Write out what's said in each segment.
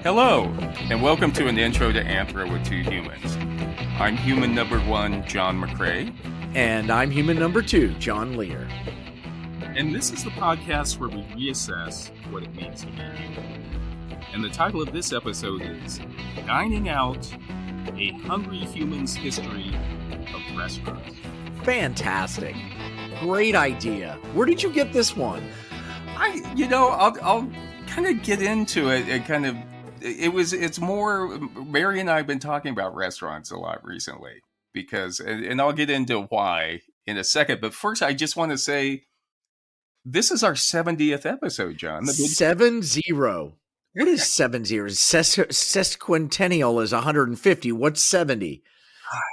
Hello, and welcome to an intro to Anthro with two humans. I'm human number one, John McCray. And I'm human number two, John Lehr. And this is the podcast where we reassess what it means to be human. And the title of this episode is Dining Out, A Hungry Human's History of Restaurants. Fantastic. Great idea. Where did you get this one? I'll kind of get into it and it's more, Mary and I have been talking about restaurants a lot recently because, and I'll get into why in a second, but first I just want to say, this is our 70th episode, John. 70. What is 70? Sesquicentennial is 150. What's 70?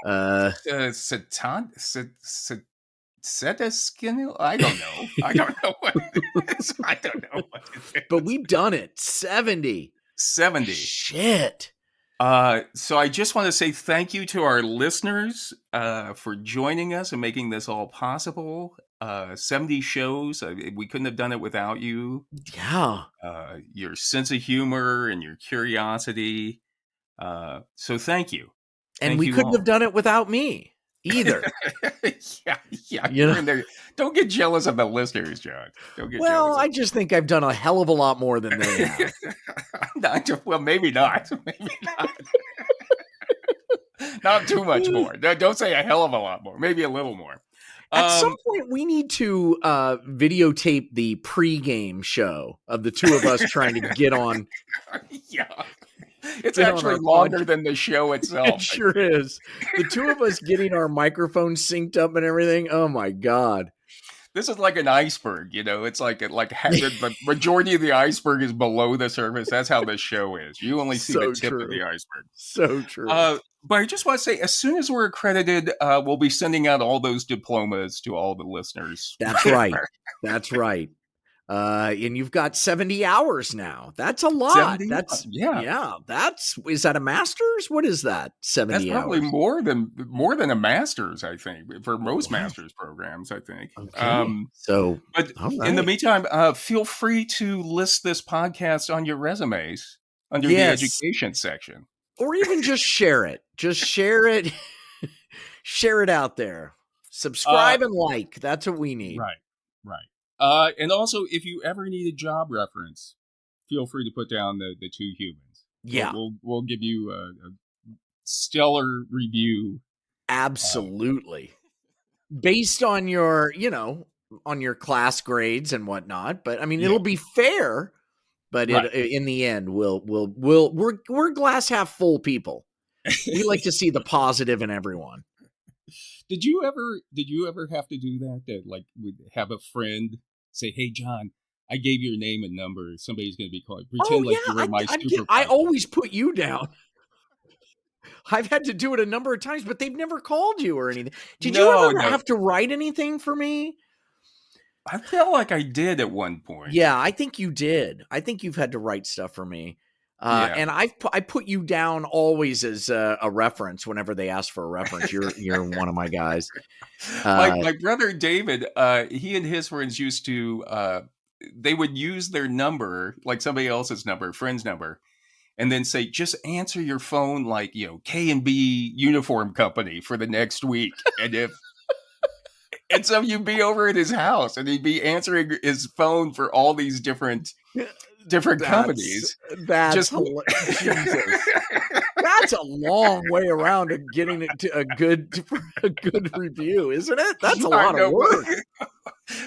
Setaskinil? I don't know. I don't know what it is. I don't know what it is. But we've done it. 70. 70. Shit. So I just want to say thank you to our listeners for joining us and making this all possible. 70 shows. We couldn't have done it without you. Yeah. Your sense of humor and your curiosity. So thank you. And we couldn't have done it without me either. Yeah. You know? Don't get jealous of the listeners, John. Don't get jealous. I just think I've done a hell of a lot more than they have. Maybe not. Maybe not. Not too much more. Don't say a hell of a lot more. Maybe a little more. At some point, we need to videotape the pregame show of the two of us trying to get on. Yeah. It's actually longer than the show itself. It sure is. The two of us getting our microphones synced up and everything. Oh, my God. This is like an iceberg, you know. It's like the majority of the iceberg is below the surface. That's how this show is. You only see the tip of the iceberg. So true. But I just want to say, as soon as we're accredited, we'll be sending out all those diplomas to all the listeners. That's right. That's right. And you've got 70 hours now. That's a lot. Yeah. Is that a master's? What is that? 70 hours. That's probably more than a master's, I think, for most master's programs, I think. Okay. In the meantime, feel free to list this podcast on your resumes under the education section. Or even just share it. Just share it. Share it out there. Subscribe and like. That's what we need. Right. And also, if you ever need a job reference, feel free to put down the two humans. Yeah. We'll give you a stellar review. Absolutely. Based on your, on your class grades and whatnot. But I mean, it'll be fair. But in the end, we're glass half full people. We like to see the positive in everyone. Did you ever have to do that? That like would have a friend say, "Hey, John, I gave your name and number. Somebody's going to be calling. Pretend like you were my supervisor." I always put you down. I've had to do it a number of times, but they've never called you or anything. Did you ever have to write anything for me? I feel like I did at one point. Yeah, I think you did. I think you've had to write stuff for me. And I put you down always as a reference whenever they ask for a reference. You're one of my guys. My brother David, he and his friends used to, they would use their number, like somebody else's number, friend's number, and then say, just answer your phone like, K&B Uniform Company for the next week. And so you'd be over at his house and he'd be answering his phone for all these different companies. That's Jesus. That's a long way around of getting it to a good review, isn't it? That's a lot of work.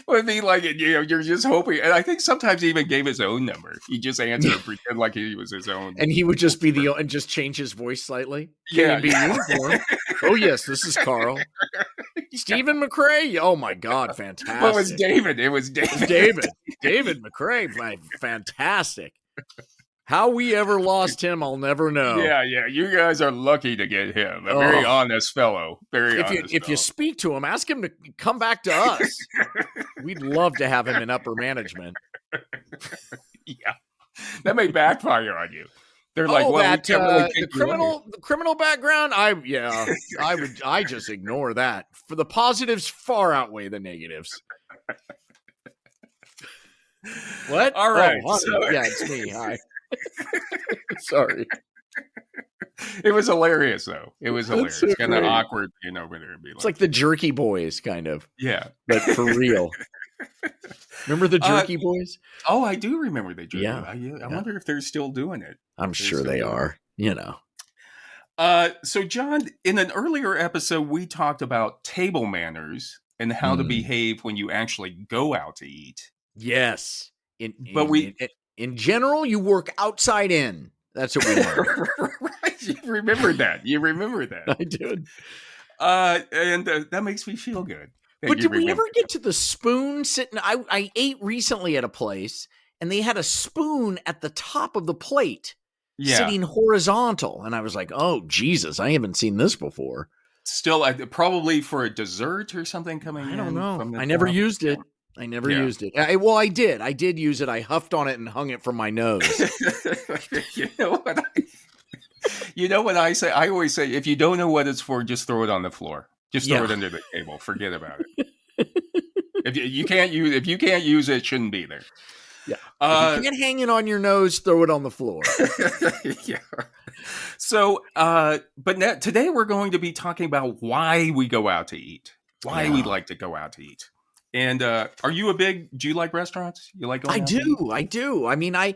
Well, I mean, like, you're just hoping. And I think sometimes he even gave his own number. He just answered and pretend like he was his own. And he would just be and just change his voice slightly. Yeah. Uniform. Oh, yes, this is Carl. Stephen McCray. Oh, my God. Fantastic. Well, it was David. David McCray. Fantastic. How we ever lost him, I'll never know. Yeah. You guys are lucky to get him. A very honest fellow. If you speak to him, ask him to come back to us. We'd love to have him in upper management. Yeah. That may backfire on you. They're like, the criminal background. I just ignore that. For the positives far outweigh the negatives. What? All right. Yeah, it's me. Hi. Sorry. It was hilarious, though. It was That's hilarious. so Kind of great. awkward being over there and be It's like the Jerky Boys, kind of, yeah. but for real. Remember the Jerky Boys? Oh, I do remember the Jerky. Yeah. I wonder if they're still doing it. I'm sure they are, you know. So, John, in an earlier episode, we talked about table manners and how to behave when you actually go out to eat. Yes. In general, you work outside in. That's what we learned. Right. You remember that. I did. And that makes me feel good. But did we ever get to the spoon sitting? I ate recently at a place, and they had a spoon at the top of the plate. Sitting horizontal. And I was like, oh, Jesus, I haven't seen this before. Still, probably for a dessert or something coming in. I don't know. I never used it. I never used it. Well, I did. I did use it. I huffed on it and hung it from my nose. You know what I say? I always say, if you don't know what it's for, just throw it on the floor. Just throw it under the table. Forget about it. If you can't use it, it shouldn't be there. Yeah. If you can't hang it on your nose, throw it on the floor. Yeah. So, but today we're going to be talking about why we go out to eat, why we like to go out to eat. And do you like restaurants? You like going out to eat? I do. I mean, I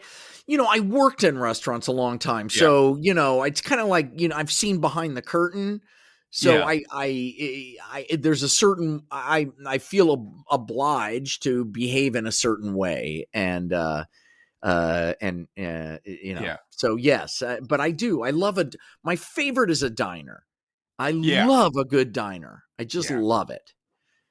worked in restaurants a long time. So, it's kind of like, I've seen behind the curtain. So there's a certain, I feel obliged to behave in a certain way. So yes, but I do. I love my favorite is a diner. I love a good diner. I just love it.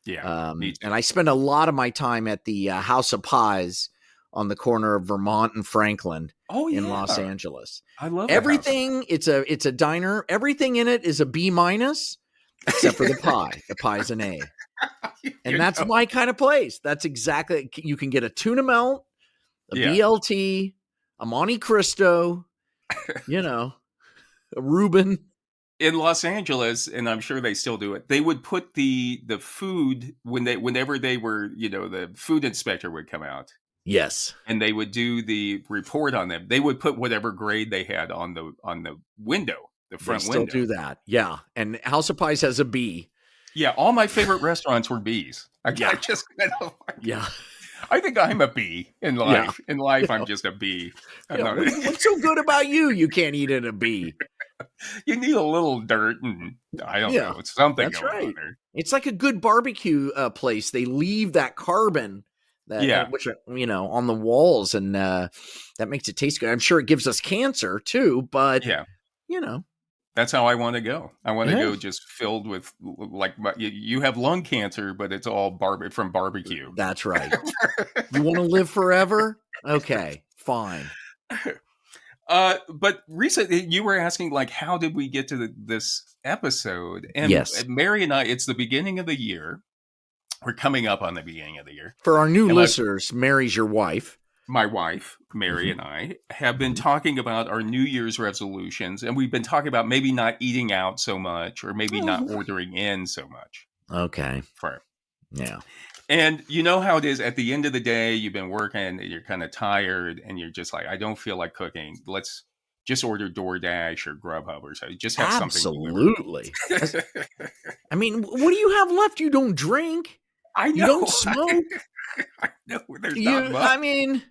Yeah. And I spend a lot of my time at the House of Pies on the corner of Vermont and Franklin in Los Angeles. I love everything. It's a diner. Everything in it is a B-, except for the pie. The pie's an A. And that's my kind of place. That's exactly, you can get a tuna melt, a BLT, a Monte Cristo, a Reuben. In Los Angeles, and I'm sure they still do it, they would put the food whenever they were, the food inspector would come out. Yes. And they would do the report on them. They would put whatever grade they had on the window, the front window. They still do that. Yeah. And House of Pies has a B. Yeah. All my favorite restaurants were Bs. I think I'm a B in life. Yeah. In life, I'm just a B. Yeah. What's so good about you? You can't eat in a B. You need a little dirt and I don't know. It's something that's going right. on there. It's like a good barbecue place. They leave that carbon which on the walls, and that makes it taste good. I'm sure it gives us cancer too, but that's how I want to go. I want to go just filled with like you have lung cancer, but it's all from barbecue. That's right. You want to live forever? Okay, fine. But recently you were asking, like, how did we get to this episode? And Mary and I, it's the beginning of the year. We're coming up on the beginning of the year. For our new listeners, Mary's your wife. My wife, Mary, and I have been talking about our New Year's resolutions, and we've been talking about maybe not eating out so much, or maybe not ordering in so much. Okay. Yeah. And you know how it is at the end of the day, you've been working, you're kind of tired, and you're just like, I don't feel like cooking. Let's just order DoorDash or Grubhub or something. Just have something. Absolutely. I mean, what do you have left? You don't drink. I know. You don't smoke. I know. There's not much. I mean,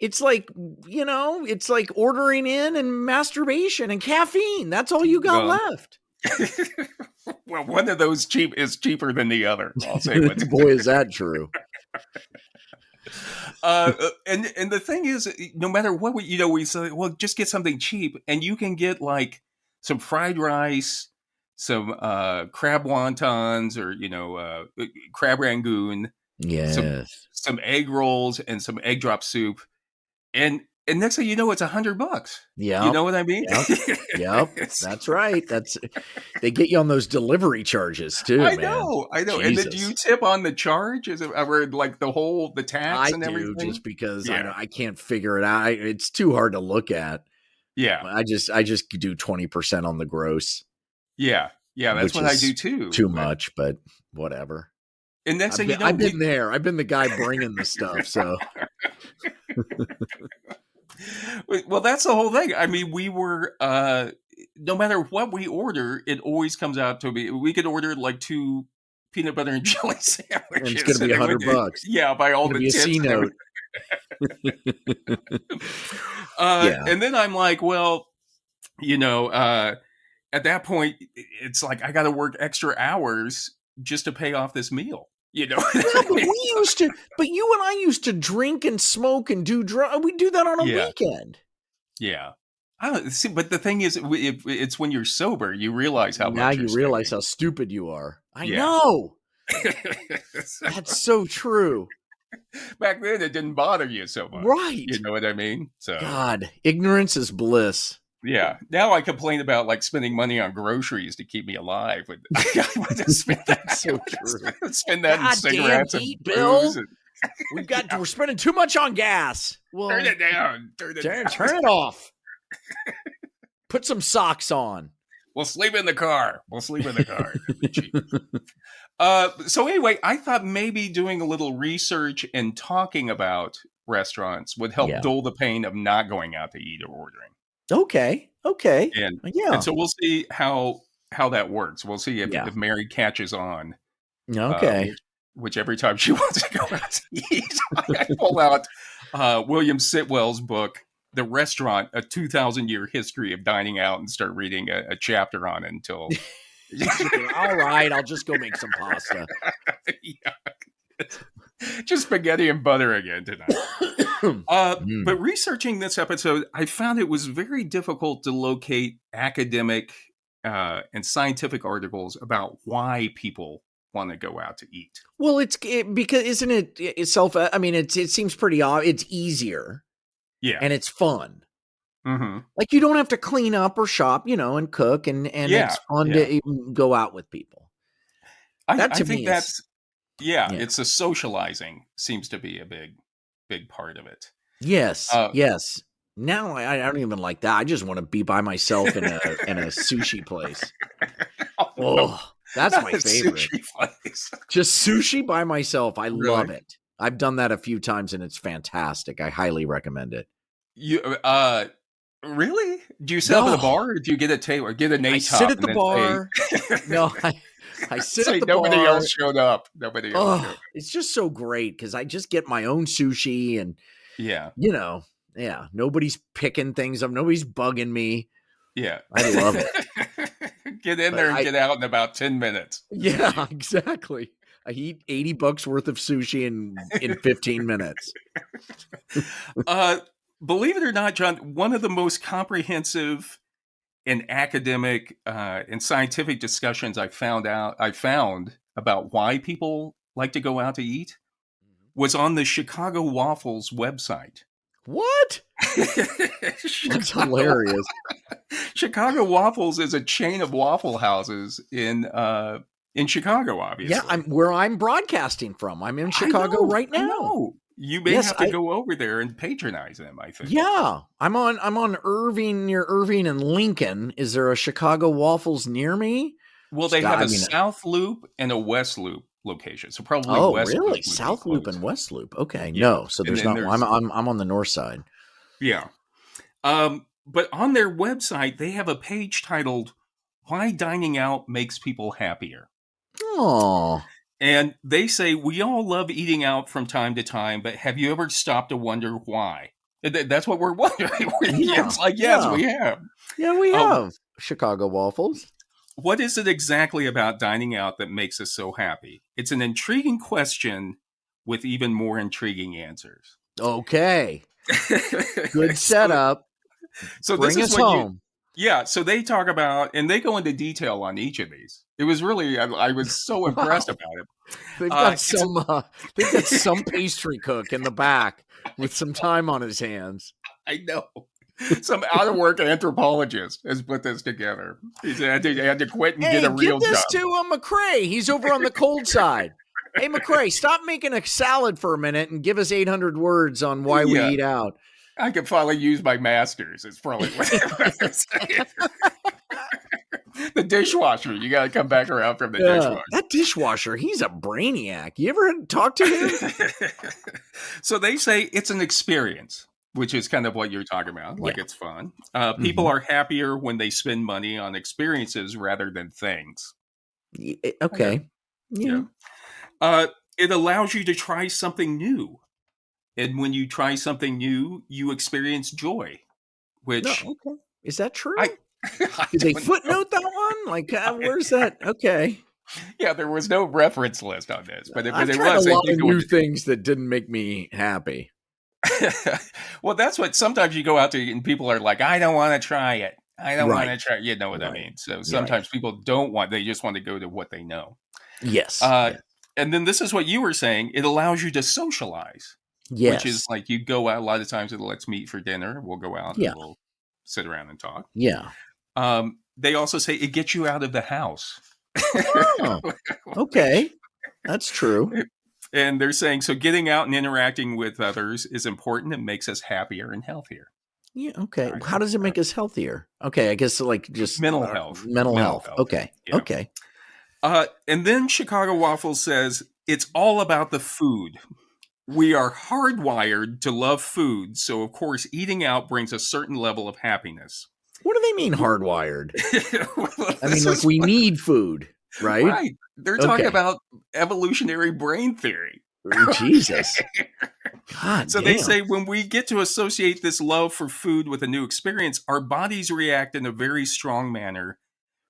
it's like, it's like ordering in and masturbation and caffeine. That's all you got left. Well, one of those is cheaper than the other. I'll say what's boy, is that true. And the thing is, no matter what we say, well, just get something cheap, and you can get like some fried rice, some crab wontons, or crab rangoon, some egg rolls, and some egg drop soup, and next thing you know, it's $100. Yeah, you know what I mean. Yep. That's right. They get you on those delivery charges too. I know. Jesus. And then do you tip on the charge? Is it like the tax and everything? I do, just because I can't figure it out. It's too hard to look at. Yeah, I just do 20% on the gross. Yeah, that's what I do too. Too much, but whatever. And next thing you know, I've been there. I've been the guy bringing the stuff. So, Well, that's the whole thing. I mean, we were no matter what we order, it always comes out to be. We could order like 2 peanut butter and jelly And it's going sandwiches, to be and it would, $100. yeah, by It's all going to the be a tips C and note. Yeah. And then I'm like, well, you know, at that point, it's like I got to work extra hours just to pay off this meal. You know, Yeah, but we used to. But you and I used to drink and smoke and do drugs. We do that on a Yeah. weekend. Yeah. I don't see, but the thing is, it's when you're sober, you realize how Now much you you're realize spending. how stupid you are. I Yeah. know. So, That's so true. back then, it didn't bother you so much. Right. You know what I mean? So, God, ignorance is bliss. yeah. Now I complain about like spending money on groceries to keep me alive. But I would just spend that. So true. Spend that in God cigarettes damn and heat bill. booze. And, We're spending too much on gas. Well, turn it down. Turn it down. turn it off. Put some socks on. We'll sleep in the car. It'll be cheap. So anyway, I thought maybe doing a little research and talking about restaurants would help Yeah. dull the pain of not going out to eat or ordering. Okay. And Yeah. so we'll see how that works. We'll see if, Yeah. if Mary catches on. Okay. Which every time she wants to go out to eat, I pull out William Sitwell's book, The Restaurant, A 2,000-Year History of Dining Out, and start reading a chapter on it until... All right, I'll just go make some pasta. Yeah. Just spaghetti and butter again tonight. But researching this episode, I found it was very difficult to locate academic and scientific articles about why people want to go out to eat. Well, because isn't it itself? I mean, it seems pretty obvious. It's easier, Yeah, and it's fun. mm-hmm. Like you don't have to clean up or shop, and cook, and Yeah, it's fun to even go out with people. I to think me that's yeah. it's a socializing seems to be a big part of it. Yes, yes. Now I don't even like that. I just want to be by myself in a sushi place. Oh, that's Not my a favorite. sushi place. Just sushi by myself. I Really? love it. I've done that a few times and it's fantastic. I highly recommend it. You really? Do you sit up at the bar, or do you get a table or get a name? I sit at the bar. No, I sit at the nobody bar. else showed up. Nobody else. Showed up. It's just so great because I just get my own sushi and Yeah. Yeah, nobody's picking things up. Nobody's bugging me. Yeah. I love it. Get in there and get out in about 10 minutes. Yeah, exactly. I eat $80 worth of sushi in 15 minutes. Believe it or not, John, one of the most comprehensive and academic and scientific discussions I found about why people like to go out to eat was on the Chicago Waffles website. What? That's hilarious. Chicago Waffles is a chain of waffle houses in Chicago, obviously. Yeah, where I'm broadcasting from. I'm in Chicago right now. I know. You may have to go over there and patronize them, I think. Yeah. I'm on Irving, near Irving and Lincoln. Is there a Chicago Waffles near me? Well, they have a South Loop and a West Loop location. So probably West Loop. Really? South Loop and West Loop. Okay. Yeah. No, so there's not. I'm on the north side. Yeah. But on their website, they have a page titled "Why Dining Out Makes People Happier." Oh. And they say, we all love eating out from time to time, but have you ever stopped to wonder why? That's what we're wondering. It's like, yes, we have. Yeah, we have. Chicago Waffles. What is it exactly about dining out that makes us so happy? It's an intriguing question with even more intriguing answers. Okay. Good setup. So bring this is us home. Yeah, so they talk about, and they go into detail on each of these. It was really, I was so impressed about it. They've got some pastry cook in the back with some time on his hands. I know. Some out-of-work anthropologist has put this together. He had to quit and get a real job. Give this to McCray. He's over on the cold side. Hey, McCray, stop making a salad for a minute and give us 800 words on why we eat out. I could finally use my master's. It's probably what I'm saying. The dishwasher. You got to come back around from the dishwasher. That dishwasher, he's a brainiac. You ever talk to him? So they say it's an experience. which is kind of what you're talking about. Like, Yeah. it's fun. People Mhm. are happier when they spend money on experiences rather than things. I get it. Okay. Yeah. Yeah. Uh, it allows you to try something new. And when you try something new, you experience joy, No, which okay. Is that I true? I Did they don't know. footnote that one? Like, where's that? Okay. Yeah, there was no reference list on this, but I've it tried a was. I lot did of go new into. things that didn't make me happy. Well, that's what sometimes you go out to and people are like, I don't want to try it. I don't want Right. to try. You know what I Right. mean? So Right. sometimes people don't want. They just want to go to what they know. Yes. Uh, Yes. and then this is what you were saying. It allows you to socialize, which is Yes. like you go out a lot of times. Let's meet for dinner. We'll go out and Yeah. we'll sit around and talk. Yeah. They also say it gets you out of the house. Oh, okay. That's true. And they're saying so getting out and interacting with others is important. It makes us happier and healthier. Yeah. Okay. I How think does it make us healthier? Okay. I guess like just mental health. mental Mental health. health. Okay. Yeah. Okay. And then Chicago Waffles says it's all about the food. We are hardwired to love food, so of course eating out brings a certain level of happiness. What do they mean hardwired? Well, I mean, like we need food, right? right. They're talking Okay. about evolutionary brain theory. Jesus. God So they damn. say when we get to associate this love for food with a new experience, our bodies react in a very strong manner,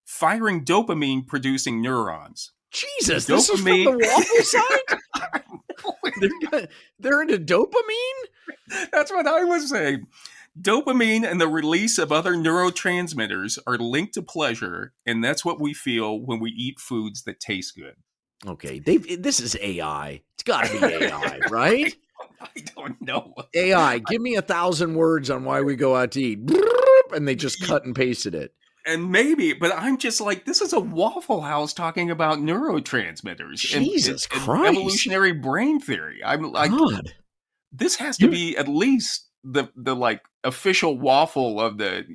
firing dopamine producing neurons. Jesus, this is from Dopamine. the waffle side? They're into dopamine? That's what I was saying. Dopamine and the release of other neurotransmitters are linked to pleasure, and that's what we feel when we eat foods that taste good. Okay, this is AI. It's got to be AI, right? I don't know. AI, give me 1,000 words on why we go out to eat. And they just cut and pasted it. And maybe, but I'm just like, this is a Waffle House talking about neurotransmitters Jesus and Christ. evolutionary brain theory. I'm like, God. this has to be at least the like official waffle of the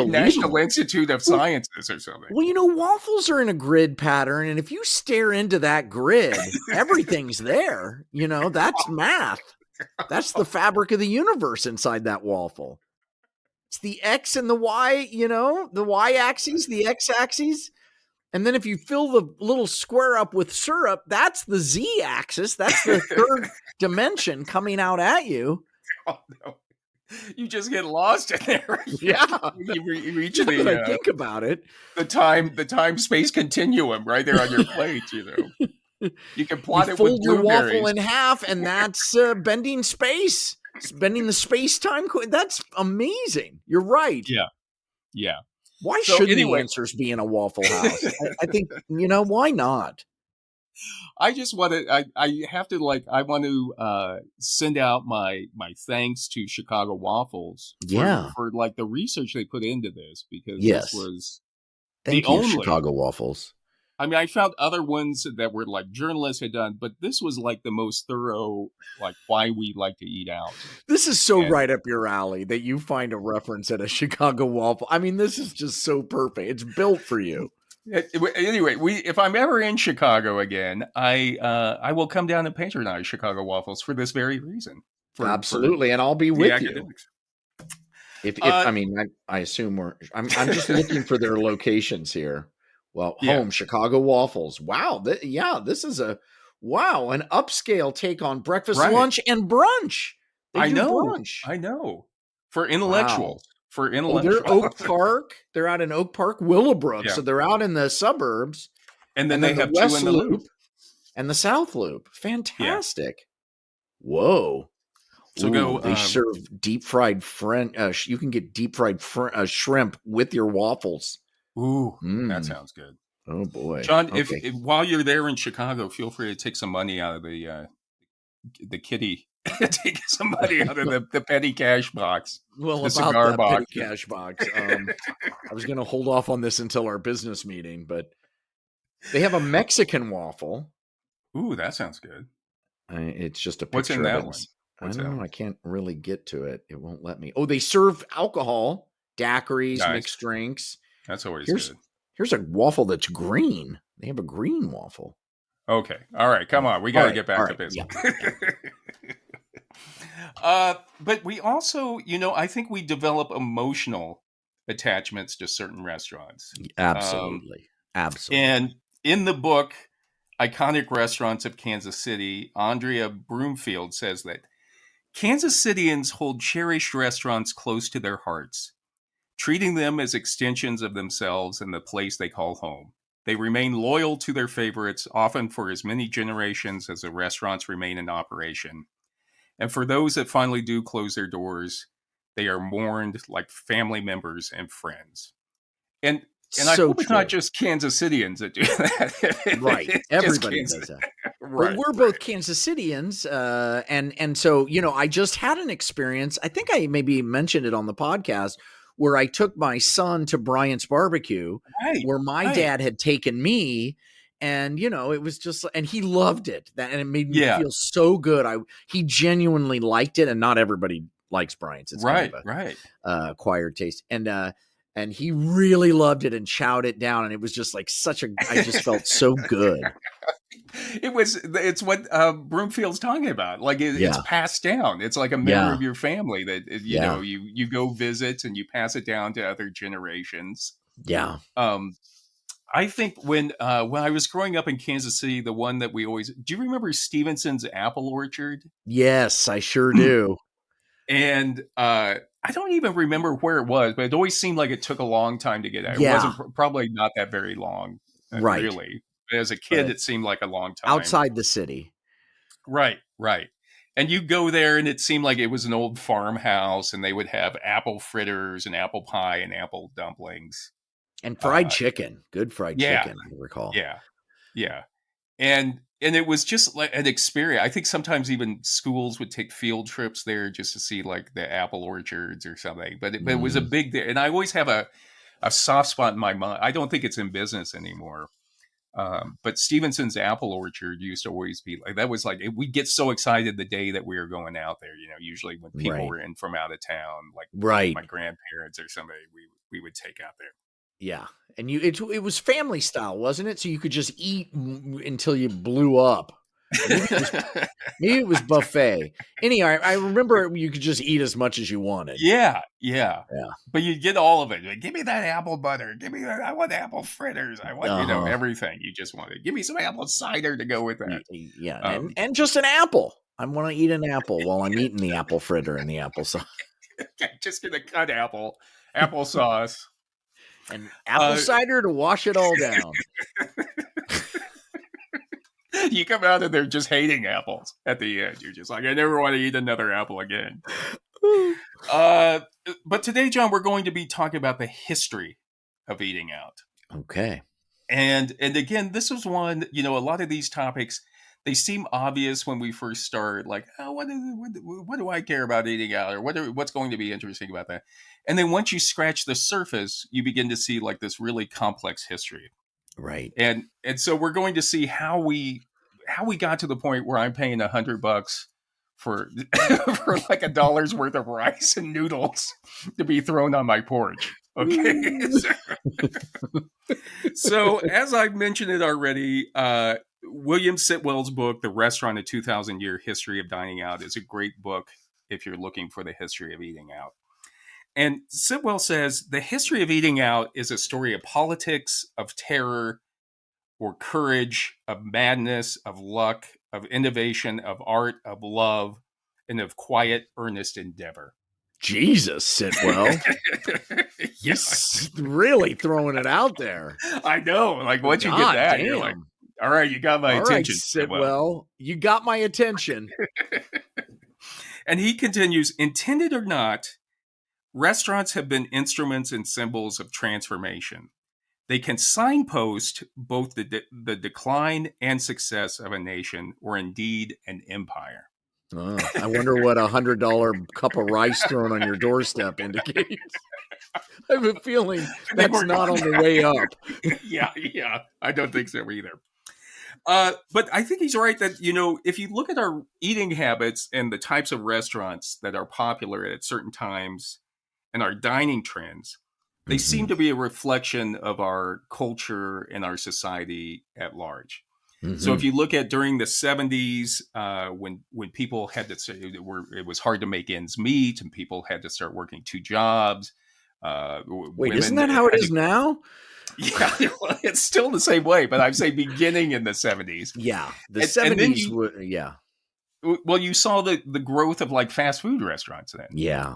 National Institute of Sciences or something. Well, waffles are in a grid pattern, and if you stare into that grid, everything there. That's math. That's the fabric of the universe inside that waffle. It's the X and the Y, the Y axis, the X axis. And then if you fill the little square up with syrup, that's the Z axis. That's the third dimension coming out at you. Oh, no. You just get lost in there. Yeah. You reach I think about it. The time space continuum right there on your plate, You can plot it with fold your blueberries. waffle in half, and that's bending space. It's bending the space-time. That's amazing. You're right. Yeah. Why shouldn't the answers be in a Waffle House? I think, why not? I just want to, I have to I want to send out my thanks to Chicago Waffles for the research they put into this, because this was Thank you, Chicago Waffles. I mean, I found other ones that were journalists had done, but this was the most thorough, why we like to eat out. This is so right up your alley that you find a reference at a Chicago Waffle. I mean, this is just so perfect. It's built for you. Anyway, if I'm ever in Chicago again, I will come down and patronize Chicago Waffles for this very reason. Absolutely, and I'll be with you. I assume I'm just looking for their locations here. Well, home, Chicago Waffles. Wow. This is an upscale take on breakfast, lunch, and brunch. I know. For intellectuals. Wow. For intellectuals. They're Oak Park. They're out in Oak Park, Willowbrook. Yeah. So they're out in the suburbs. And then they have the West two in the Loop. And the South Loop. Fantastic. Yeah. Whoa. So they serve deep fried you can get deep fried shrimp with your waffles. Ooh, that sounds good. Oh boy, John! If while you're there in Chicago, feel free to take some money out of the kitty. Take some money out of the petty cash box. Well, the about cigar that box. Petty cash box, I was going to hold off on this until our business meeting, but they have a Mexican waffle. Ooh, that sounds good. It's just a picture. What's in that one? I don't know. I can't really get to it. It won't let me. Oh, they serve alcohol, daiquiris, mixed drinks. That's always good. Here's a waffle that's green. They have a green waffle. Okay. All right. Come on. We got to get back to business. But we also, I think we develop emotional attachments to certain restaurants. Um, Absolutely. Absolutely. and in the book, Iconic Restaurants of Kansas City, Andrea Broomfield says that Kansas Cityans hold cherished restaurants close to their hearts, treating them as extensions of themselves and the place they call home. They remain loyal to their favorites, often for as many generations as the restaurants remain in operation. And for those that finally do close their doors, they are mourned like family members and friends. And I So hope it's not true. just Kansas Cityans that do that. Right. It's just Everybody Kansas. does that. But Right, we're right. both Kansas Cityans, and so I just had an experience. I think I maybe mentioned it on the podcast where I took my son to Bryant's Barbecue, Right, where my right. dad had taken me, and it was just, and he loved it. And it made me Yeah, feel so good. He genuinely liked it, and not everybody likes Bryant's. It's kind of right, right. a acquired taste, and he really loved it and chowed it down, and it was just like I just felt so good. It's what Broomfield's talking about. Like it's Yeah. passed down. It's like a member Yeah. of your family that Yeah. you go visit and you pass it down to other generations. Yeah. Um, I think when I was growing up in Kansas City, the one that we always do you remember Stevenson's Apple Orchard? Yes, I sure do. And I don't even remember where it was, but it always seemed like it took a long time to get out. It Yeah. wasn't probably not that very long, Right. really. But as a kid, But it seemed like a long time. outside the city. Right, right. And you go there, and it seemed like it was an old farmhouse, and they would have apple fritters and apple pie and apple dumplings. And fried Uh, chicken. Good fried yeah, chicken, I recall. yeah, yeah. And it was just like an experience. I think sometimes even schools would take field trips there just to see like the apple orchards or something. But it was a Mm, big deal, and I always have a soft spot in my mind. I don't think it's in business anymore. But Stevenson's Apple Orchard used to always be like that. Was like we'd get so excited the day that we were going out there. Usually when people right. were in from out of town, like Right. my grandparents or somebody, we would take out there. Yeah. And it was family style, wasn't it? So you could just eat until you blew up. Or maybe it was buffet. Anyway, I remember you could just eat as much as you wanted. Yeah, yeah. Yeah. But you get all of it. Like, give me that apple butter. Give me that. I want apple fritters. I want Uh-huh. everything. You just want it. Give me some apple cider to go with that. Yeah. And just an apple. I want to eat an apple while I'm eating the apple fritter and the applesauce. Just get a cut apple, applesauce. And apple cider to wash it all down. You come out of there just hating apples at the end. You're just like, I never want to eat another apple again. But today, John, we're going to be talking about the history of eating out. Okay. And again, this was one, a lot of these topics, they seem obvious when we first start, like, oh, what do I care about eating out, or what's going to be interesting about that? And then once you scratch the surface, you begin to see like this really complex history. Right. And so we're going to see how we got to the point where I'm paying $100 for for like $1 worth of rice and noodles to be thrown on my porch. Okay. So as I've mentioned it already, William Sitwell's book, The Restaurant: A 2,000-Year History of Dining Out, is a great book if you're looking for the history of eating out. And Sitwell says the history of eating out is a story of politics, of terror, or courage, of madness, of luck, of innovation, of art, of love, and of quiet, earnest endeavor. Jesus, Sitwell. He's really throwing it out there. I know. Like once you get that, you're like, all right, you got my attention. Right, Sitwell. You got my attention. And he continues, intended or not, restaurants have been instruments and symbols of transformation. They can signpost both the decline and success of a nation, or indeed an empire. I wonder what $100 cup of rice thrown on your doorstep indicates. I have a feeling that's not on the way up. Yeah. I don't think so either. But I think he's right that, if you look at our eating habits and the types of restaurants that are popular at certain times and our dining trends, they seem to be a reflection of our culture and our society at large. So Mm-hmm. if you look at during the 70s, when people had to say it was hard to make ends meet and people had to start working two jobs, Wait, isn't women that how it had to, is now? yeah, well, it's still the same way, but I'm saying beginning in the 70s. Yeah, the And then 70s. Yeah, well, you saw the growth of like fast food restaurants then. yeah, yeah.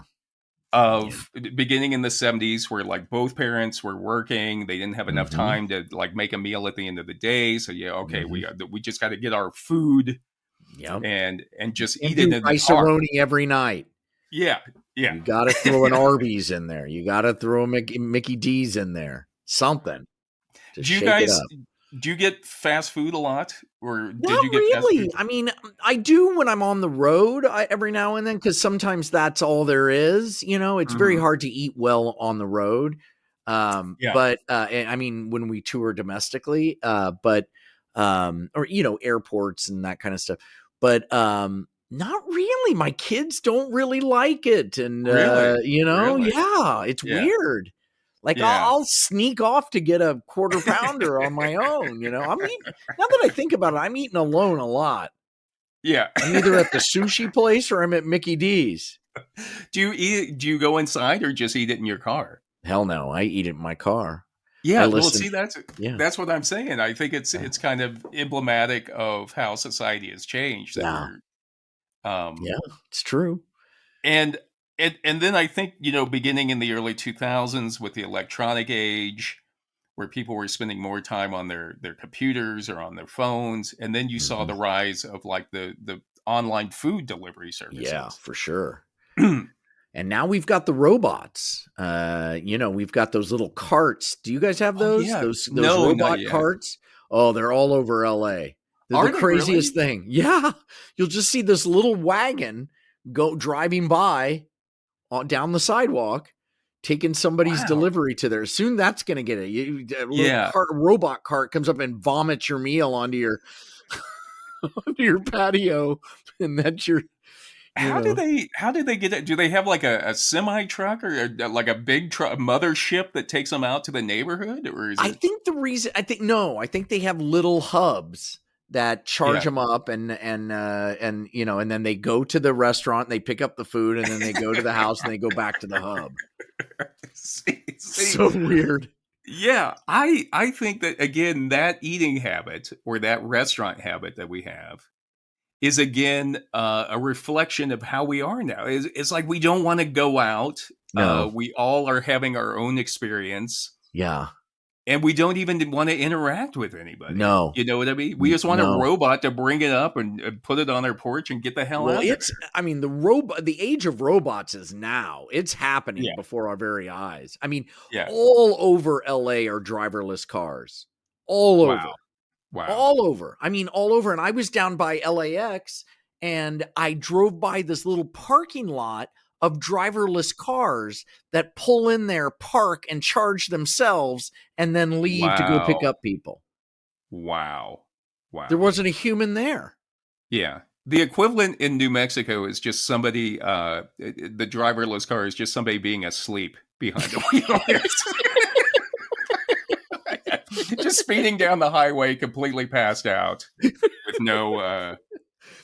Of beginning in the 70s where like both parents were working, they didn't have enough Mm-hmm. time to like make a meal at the end of the day, so yeah, okay, Mm-hmm. we just got to get our food Yep. and just And eat it do in the car. rice-a-roni every night. Yeah, yeah. You got to throw an Arby's in there. You got to throw a Mickey D's in there. Something to Do you shake it guys up. do you get fast food a lot, or did Not you get fast food? really. I mean, I do when I'm on the road every now and then, because sometimes that's all there is. It's very Mhm. hard to eat well on the road. Yeah, But I mean, when we tour domestically, or airports and that kind of stuff. But not really. My kids don't really like it, and really, really. yeah, it's Yeah, weird. Like yeah, I'll sneak off to get a quarter pounder on my own. I'm eating. Now that I think about it, I'm eating alone a lot. yeah. I'm either at the sushi place or I'm at Mickey D's. Do you eat? Do you go inside or just eat it in your car? Hell no, I eat it in my car. I Yeah, well, listen. see, Yeah, that's what I'm saying. I think yeah, it's kind of emblematic of how society has changed. That yeah, we're yeah. It's true. and and then I think beginning in the early 2000s with the electronic age, where people were spending more time on their computers or on their phones, and then you saw Mhm. the rise of like the online food delivery Yeah, services. for sure. And now we've got the robots. We've got those little carts. Do you guys have Oh those? yeah, Those no, not robot yet. carts? Oh, they're all over LA. They're the Are they craziest really? thing. Yeah. You'll just see this little wagon go driving by down the sidewalk, taking somebody's Wow. delivery to there. Soon that's going to get it. A little Yeah. robot cart comes up and vomits your meal onto your onto your patio, and that's your, you know. How did they get it? Do they have like a semi truck or like a big truck mothership that takes them out to the neighborhood, or is I it? think the reason I think no, I think they have little hubs that charge Yeah. them up, and then they go to the restaurant, and they pick up the food, and then they go to the house, and they go back to the hub. See, So weird. yeah, I think that again that eating habit or that restaurant habit that we have is again a reflection of how we are now. It's like we don't want to go out. No. We all are having our own experience, Yeah. and we don't even want to interact with anybody. No. You know what I mean? We just want a No. robot to bring it up and put it on our porch and get the hell Well, out of the age of robots is now. It's happening there. before our very eyes. I mean, Yeah, yeah. all over LA are driverless cars. All over. Wow, wow. All over. I mean, all over. And I was down by LAX, and I drove by this little parking lot of driverless cars that pull in there, park, and charge themselves, and then leave to go pick Wow. up people. Wow. There Wow. wasn't a human there. Yeah. The equivalent in New Mexico is just somebody, the driverless car is just somebody being asleep behind the wheel. Just speeding down the highway, completely passed out with no.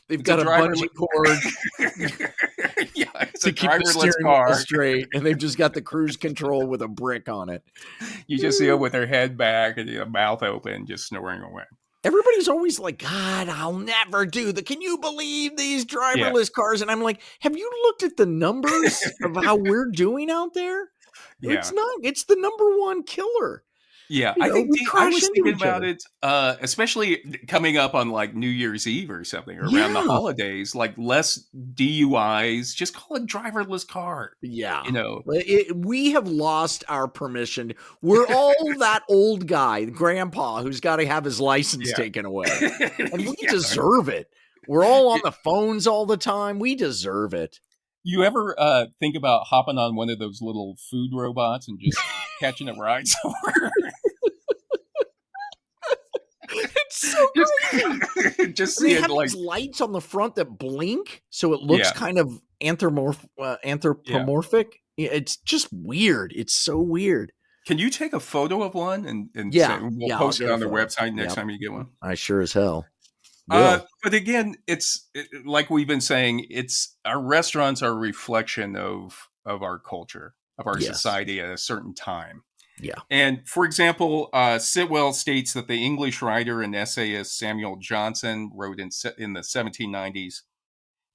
They've It's a got a driverless. bungee cord Yeah, it's to a keep the driverless steering wheel car. straight, and they've just got the cruise control with a brick on it. You just see them with their head back and mouth open, just snoring away. Everybody's always like, God, I'll never do the. Can you believe these Yeah, driverless cars? And I'm like, have you looked at the numbers of how we're doing out there? yeah. It's the number one killer. Yeah, I think We I crash was into thinking each about other. it, especially coming up on like New Year's Eve or something, or around the Yeah. holidays, like less DUIs. Just call it driverless car. Yeah. You know, We have lost our permission. We're all that old guy, grandpa, who's got to have his license yeah, taken away. And we yeah. deserve it. We're all on the phones all the time. We deserve it. You ever think about hopping on one of those little food robots and just catching a ride somewhere? It's so just, just They see it have like, these lights on the front that blink, so it looks yeah, kind of yeah. anthropomorphic. It's just weird. It's so weird. Can you take a photo of one and Yeah, say, we'll yeah, I'll post it get a on the photo. website next Yep, time you get one? I sure as hell will. But again, like we've been saying, it's our restaurants are a reflection of our culture, of our Yes. society at a certain time. Yeah. And for example, Sitwell states that the English writer and essayist Samuel Johnson wrote in the 1790s,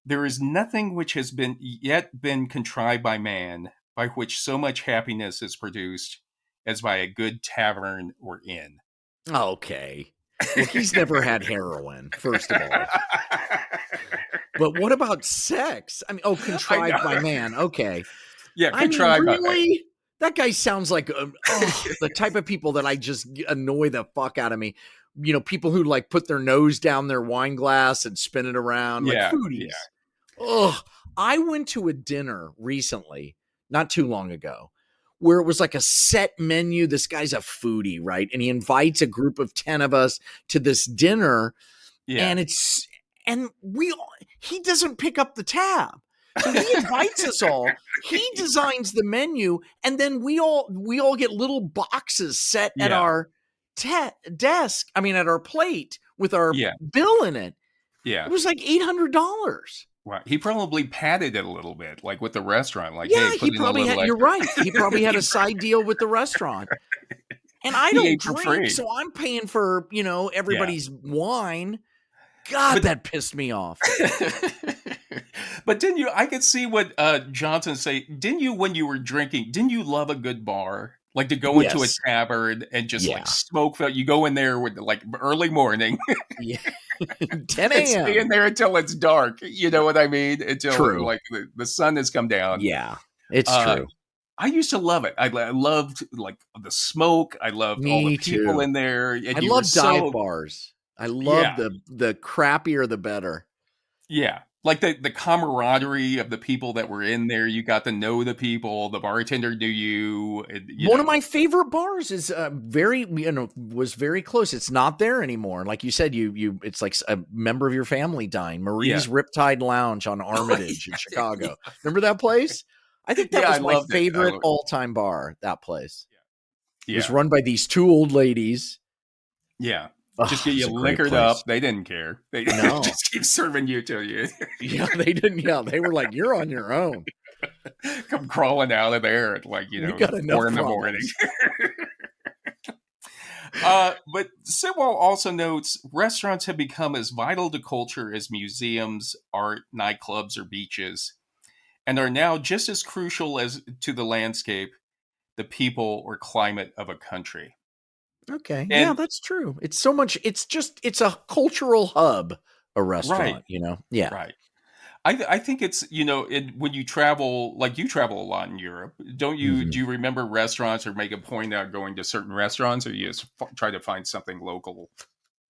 "There is nothing which has been contrived by man, by which so much happiness is produced, as by a good tavern or inn." Okay. Well, he's never had heroin, first of all. But what about sex? I mean, oh, I know. contrived by man. Okay. Yeah, I mean, contrived by man. really? That guy sounds like the type of people that I just annoy the fuck out of me. You know, people who like put their nose down their wine glass and spin it around like Yeah, foodies. yeah, Ugh. I went to a dinner recently, not too long ago, where it was like a set menu. This guy's a foodie, right? And he invites a group of 10 of us to this dinner, yeah. and he doesn't pick up the tab. So he invites us all. He designs the menu, and then we all get little boxes set at Yeah, our desk. I mean, at our plate with our yeah, bill in it. It yeah. was like $800. Right. He probably padded it a little bit, like with the restaurant, like, Yeah, hey, he put in a probably had. little You're extra. right. He probably had a side deal with the restaurant. And I He don't ate for drink, free. so I'm paying for Yeah. everybody's wine. God, But that pissed me off. but didn't you? I could see what Johnson say. Didn't you when you were drinking? Didn't you love a good bar? Like to go into a Yes. tavern and just like Yeah. smoke. You go in there with like early morning Yeah. 10 and stay in a.m. there until it's dark. You know what I mean? Until True. like the sun has come down. Yeah, it's Uh, true. I used to love it. I loved like the smoke. I loved all the Me people too. in there, I and you were love dive so bars. I love yeah, the crappier the better. yeah. Like the camaraderie of the people that were in there. You got to know the people. The bartender knew you. One of my favorite bars is was very close. It's not there anymore. Like you said, it's like a member of your family dying. Yeah, Marie's Riptide Lounge on Armitage in Chicago. Remember that place? I think that yeah. I was my loved it. favorite all-time bar. That place. It was Yeah, run by these two old ladies. yeah. Just Oh, get it was you a great liquored place. up. They didn't care. They No. just keep serving you till you Yeah, they didn't. Yeah, they were like, "You're on your own. come crawling out of there at like We got enough 4 in the morning. problems." But Sitwell also notes restaurants have become as vital to culture as museums, art, nightclubs, or beaches, and are now just as crucial as to the landscape, the people, or climate of a country. Okay, yeah, And that's true. It's so much. It's a cultural hub. A right, restaurant, Yeah. right. I think it's when you travel, like you travel a lot in Europe, don't you? Mhm. Do you remember restaurants or make a point out going to certain restaurants, or you just try to find something local?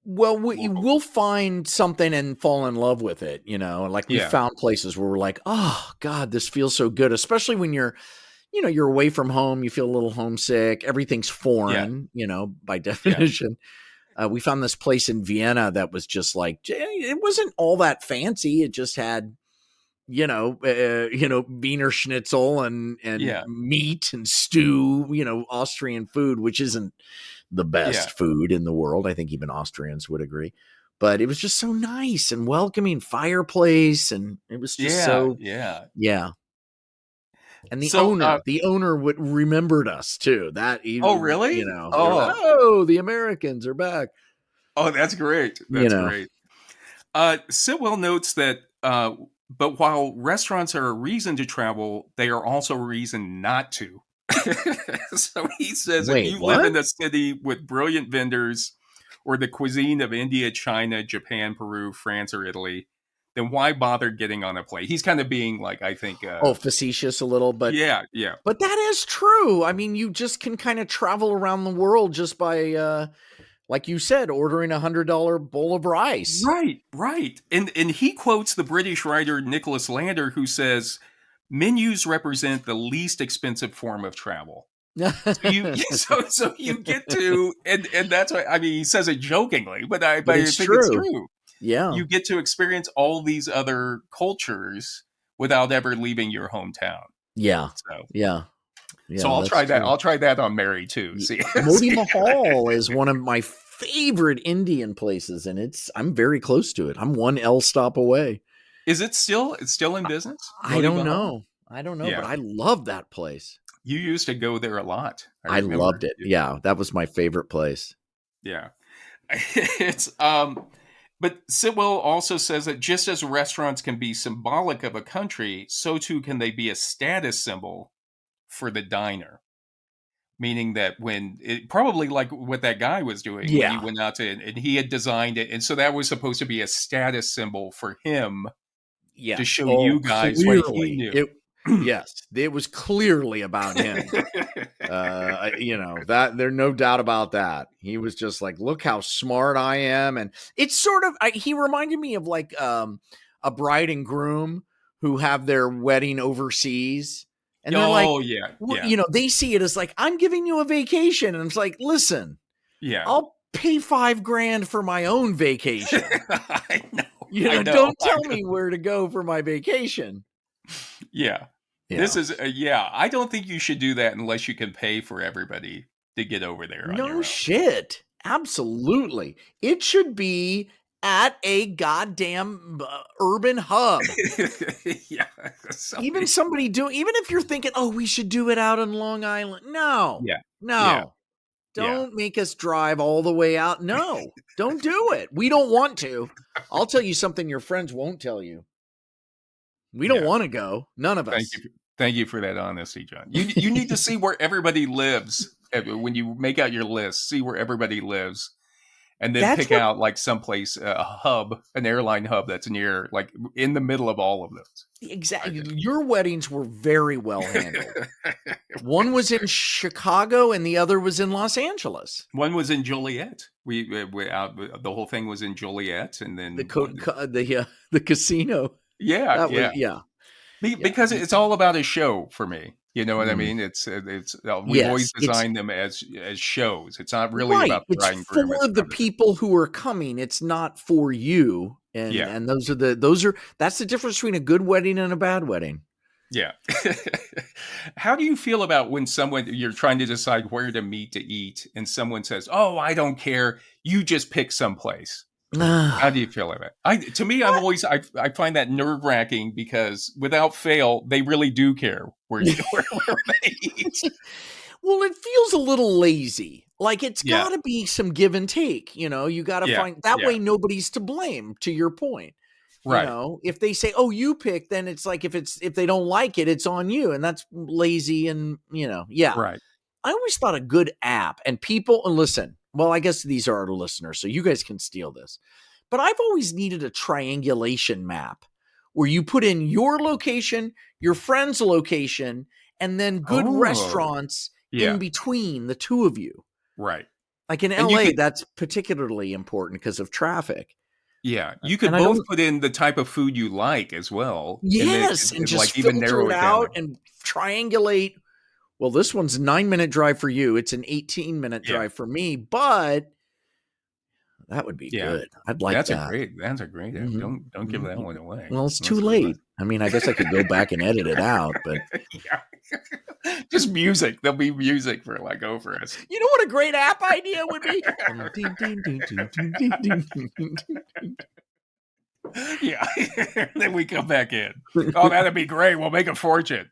Well, Local. we'll find something and fall in love with it, Like we Yeah, found places where we're like, "Oh God, this feels so good," especially when you're away from home, you feel a little homesick. Everything's yeah, foreign, by yeah, definition. We found this place in Vienna that was just like it wasn't all that fancy. It just had Wiener Schnitzel and yeah, meat and stew. Austrian food, which isn't the yeah, best food in the world. I think even Austrians would agree. But it was just so nice and welcoming, fireplace, and it was just yeah, so yeah. yeah. And the So, owner, the owner would remembered us too. That oh, even, really? they were like, Oh, oh, the Americans are back. oh, that's great. You That's know, great. Sitwell notes that, but while restaurants are a reason to travel, they are also a reason not to. So he says if wait, you live what? in a city with brilliant vendors or the cuisine of India, China, Japan, Peru, France, or Italy, then why bother getting on a plane? He's kind of being like, I think, Oh, facetious a little, but yeah, yeah. But that is true. I mean, you just can kind of travel around the world just by, like you said, ordering $100 bowl of rice. Right, right. And he quotes the British writer Nicholas Lander, who says menus represent the least expensive form of travel. So you so you get to and that's why I mean he says it jokingly, but But I it's think it's true. true. Yeah. You get to experience all these other cultures without ever leaving your hometown. Yeah. So Yeah. So Yeah, I'll that's try that. true. I'll try that on Mary too. See, Moti Mahal is one of my favorite Indian places, and I'm very close to it. I'm one L stop away. is it still? It's still in business? I Moti don't Mahal? know. I don't know, but Yeah, I love that place. you used to go there a lot. I I remember. loved it. Yeah, that was my favorite place. Yeah, it's But Sitwell also says that just as restaurants can be symbolic of a country, so too can they be a status symbol for the diner. Meaning that when it probably like what that guy was doing when he Yeah. went out to and he had designed it, and so that was supposed to be a status symbol for him to Yes. show Oh, you guys what he clearly. knew. Yes, it was clearly about him. That there's no doubt about that. He was just like, look how smart I am. And it's sort of, he reminded me of like a bride and groom who have their wedding overseas. And they're like, Oh yeah, yeah, they see it as like, I'm giving you a vacation. And it's like, listen, yeah. I'll pay $5,000 for my own vacation. I know. Don't tell me where to go for my vacation. Yeah. This is I don't think you should do that unless you can pay for everybody to get over there on your No own. shit. Absolutely. It should be at a goddamn urban hub. Yeah. Even if you're thinking, oh, we should do it out on Long Island. No. Yeah. No. Yeah. Don't make us drive all the way out. No. Don't do it. We don't want to. I'll tell you something your friends won't tell you. We don't want to go. None of us. Thank you for that honesty, John. You need to see where everybody lives when you make out your list. See where everybody lives, and then pick out like someplace, a hub, an airline hub that's near, like in the middle of all of those. Exactly. Your weddings were very well handled. One was in Chicago, and the other was in Los Angeles. One was in Joliet. We out. The whole thing was in Joliet, and then the casino. Yeah. Because it's all about a show for me. You know what I mean? We've always designed them as shows. It's not really about the bride and groom. It's for the people who are coming. It's not for you. And that's the difference between a good wedding and a bad wedding. Yeah. How do you feel about when you're trying to decide where to meet to eat, and someone says, "Oh, I don't care. You just pick someplace." How do you feel about it? I find that nerve-wracking because without fail, they really do care where they eat. Well, it feels a little lazy. Like it's got to be some give and take. You got to find that way. Nobody's to blame. To your point, right? If they say, "Oh, you pick," then it's like if they don't like it, it's on you, and that's lazy. And right. I always thought a good app and people and listen. Well, I guess these are our listeners, so you guys can steal this. But I've always needed a triangulation map where you put in your location, your friend's location, and then good restaurants in between the two of you. Right. Like in LA, that's particularly important because of traffic. Yeah. You could both put in the type of food you like as well. Yes. And just even narrow it out and triangulate. Well, this one's a 9-minute drive for you. It's an 18-minute drive for me, but that would be good. I'd like that. That's a great. Mm-hmm. Don't give that one away. Well, it's too late. I mean, I guess I could go back and edit it out, but just music. There'll be music for over us. You know what a great app idea would be? Yeah. Then we come back in. Oh, that'd be great. We'll make a fortune.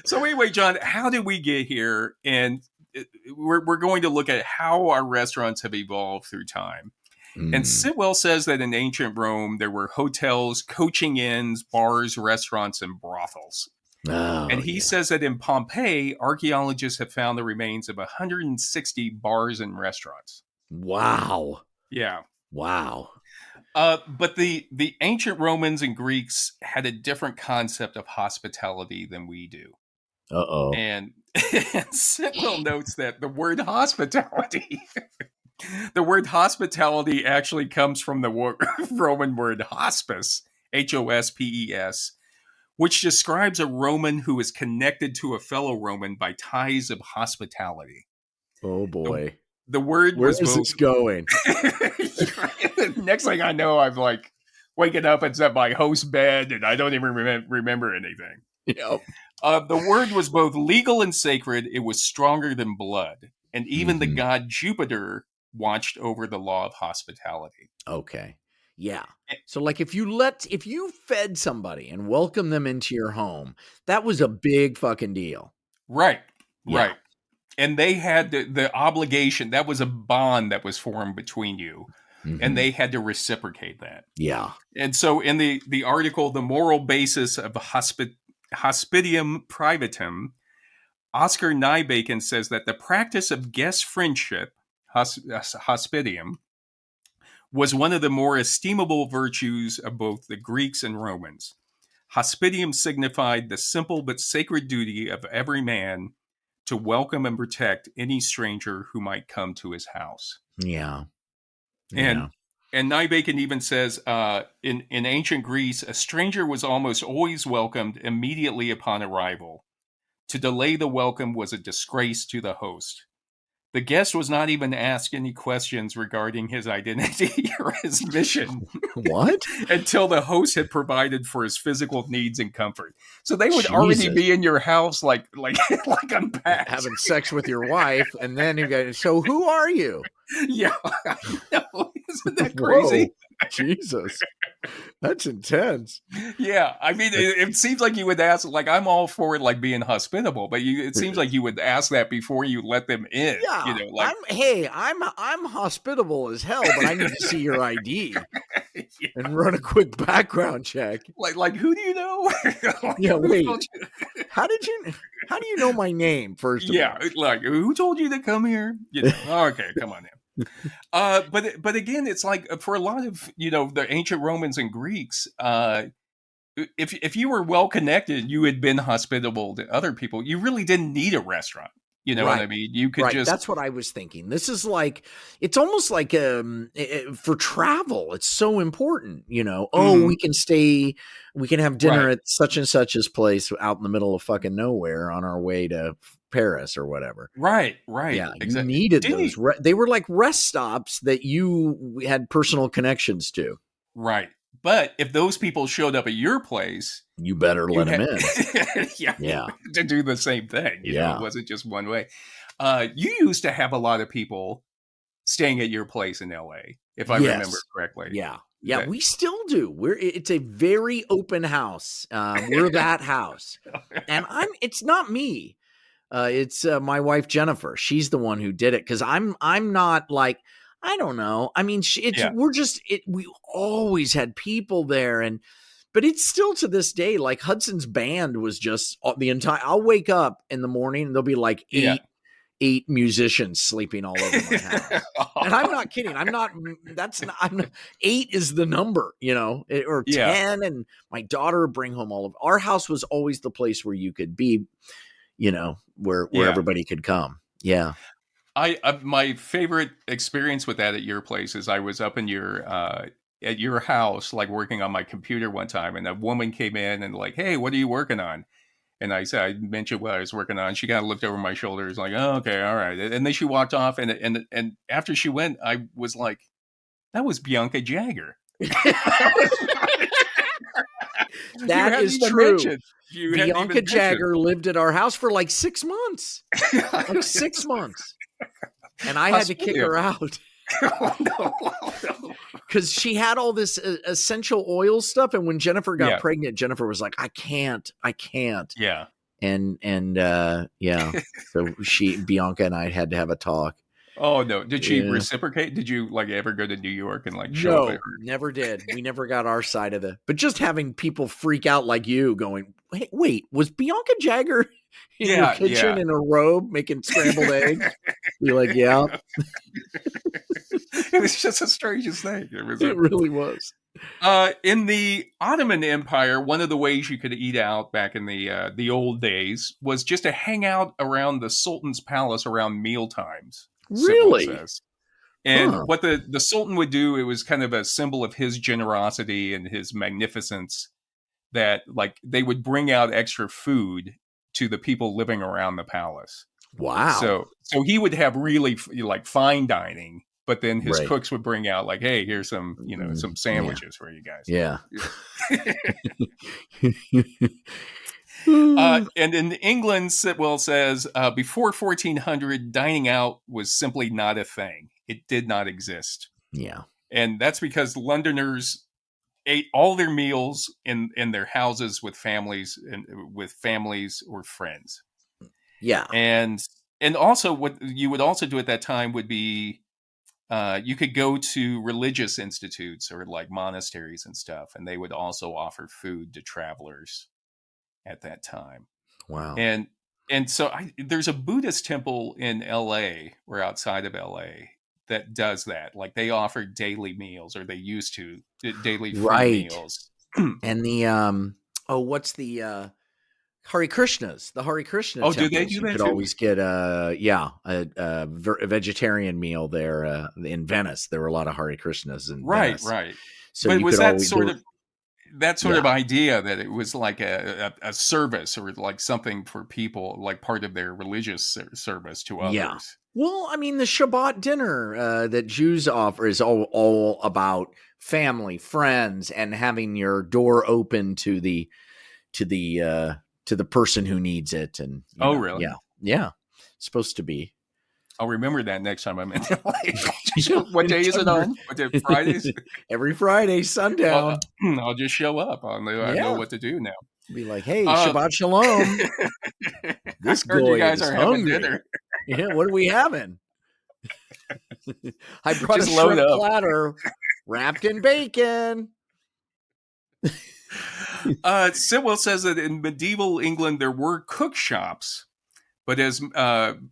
So anyway, John, how did we get here? And we're going to look at how our restaurants have evolved through time. And Sitwell says that in ancient Rome, there were hotels, coaching inns, bars, restaurants, and brothels. And he says that in Pompeii, archaeologists have found the remains of 160 bars and restaurants. Wow. Yeah. Wow. But the ancient Romans and Greeks had a different concept of hospitality than we do. Uh-oh. And Sitwell notes that the word hospitality actually comes from the Roman word hospes, Hospes, which describes a Roman who is connected to a fellow Roman by ties of hospitality. Oh boy. The word Where is this going? Next thing I know, I'm like waking up and it's at my host's bed and I don't even remember anything. Yep. The word was both legal and sacred. It was stronger than blood. And even the god Jupiter watched over the law of hospitality. Okay. Yeah. So like if you fed somebody and welcomed them into your home, that was a big fucking deal. Right. Yeah. Right. And they had the obligation. That was a bond that was formed between you. And they had to reciprocate that. Yeah. And so in the article, The Moral Basis of Hospitium Privatum, Oscar Nijbeken says that the practice of guest friendship, hospitium, was one of the more estimable virtues of both the Greeks and Romans. Hospitium signified the simple but sacred duty of every man to welcome and protect any stranger who might come to his house. Yeah. And Nijbeken even says, in ancient Greece, a stranger was almost always welcomed immediately upon arrival. To delay the welcome was a disgrace to the host. The guest was not even asked any questions regarding his identity or his mission. What? Until the host had provided for his physical needs and comfort. So they would already be in your house like unpacked. Having sex with your wife, and then you go, so who are you? Yeah. No, isn't that crazy? Whoa, Jesus. That's intense. Yeah. I mean, it seems like you would ask, like, I'm all for it, like being hospitable, but it seems like you would ask that before you let them in. Yeah. You know, like, I'm hospitable as hell, but I need to see your ID and run a quick background check. Like who do you know? Yeah, wait. How do you know my name first? Yeah, like who told you to come here? You know, okay, come on now. But again, it's like for a lot of the ancient Romans and Greeks, if you were well connected, you had been hospitable to other people. You really didn't need a restaurant. You know what I mean? You could just. That's what I was thinking. This is like, it's almost like for travel. It's so important. We can stay, we can have dinner at such and such's place out in the middle of fucking nowhere on our way to Paris or whatever. Right. Yeah, Exactly. You needed those. They were like rest stops that you had personal connections to. Right. But if those people showed up at your place, you better let them in. Yeah. To do the same thing. You know, it wasn't just one way. You used to have a lot of people staying at your place in LA, if I remember correctly. Yeah. Yeah, we still do. It's a very open house. We're that house. And it's not me. It's my wife Jennifer. She's the one who did it, because I'm not like, I don't know. I mean, we always had people there, but it's still to this day, like Hudson's band was just the entire. I'll wake up in the morning and there'll be like eight musicians sleeping all over my house, and I'm not kidding. I'm not. 8 is the number, or 10. And my daughter would bring home all of. Our house was always the place where you could be, where everybody could come. Yeah. My favorite experience with that at your place is I was up in at your house, like working on my computer one time, and a woman came in and like, "Hey, what are you working on?" And I mentioned what I was working on. She kind of looked over my shoulders, like, "Oh, okay, all right." And then she walked off, and after she went, I was like, "That was Bianca Jagger." That is true. Bianca Jagger lived at our house for like 6 months. Like 6 months. And I had to kick her out. No. Because she had all this essential oil stuff. And when Jennifer got pregnant, Jennifer was like, I can't. Yeah. And so Bianca and I had to have a talk. Oh no! Did she reciprocate? Did you like ever go to New York and like show up? Never did. We never got our side of it. But just having people freak out like you, going, "Hey, wait, was Bianca Jagger in your kitchen in a robe making scrambled eggs?" You're like, "Yeah." It was just the strangest thing. It really was. In the Ottoman Empire, one of the ways you could eat out back in the old days was just to hang out around the Sultan's palace around meal times. Really? And what the Sultan would do, it was kind of a symbol of his generosity and his magnificence, that like they would bring out extra food to the people living around the palace. Wow. So he would have really like fine dining, but then his cooks would bring out like, "Hey, here's some, some sandwiches for you guys." Yeah. And in England, Sitwell says, before 1400, dining out was simply not a thing. It did not exist. Yeah. And that's because Londoners ate all their meals in their houses with families or friends. Yeah. And also what you would also do at that time would be you could go to religious institutes or like monasteries and stuff, and they would also offer food to travelers at that time. Wow. And so there's a Buddhist temple in LA or outside of LA that does that. Like they offer daily meals, or they used to daily free meals. And the what's the Hare Krishnas? The Hare Krishna temples. Do they do that? You could always get a vegetarian meal there in Venice. There were a lot of Hare Krishnas in Venice. Right. So but you was could that sort of that sort Yeah. of idea that it was like a service or like something for people, like part of their religious service to others? Yeah. Well, I mean, the Shabbat dinner that Jews offer is all about family, friends, and having your door open to the person who needs it. And really? Yeah. It's supposed to be. I'll remember that next time I'm in LA. What day is it on? What day? Fridays? Every Friday, sundown. I'll just show up. I know what to do now. Be like, hey, Shabbat Shalom. This I heard guy you guys is are hungry. having dinner. Yeah, what are we having? I brought Just a load shrimp up. platter wrapped in bacon. Sitwell says that in medieval England there were cook shops, but as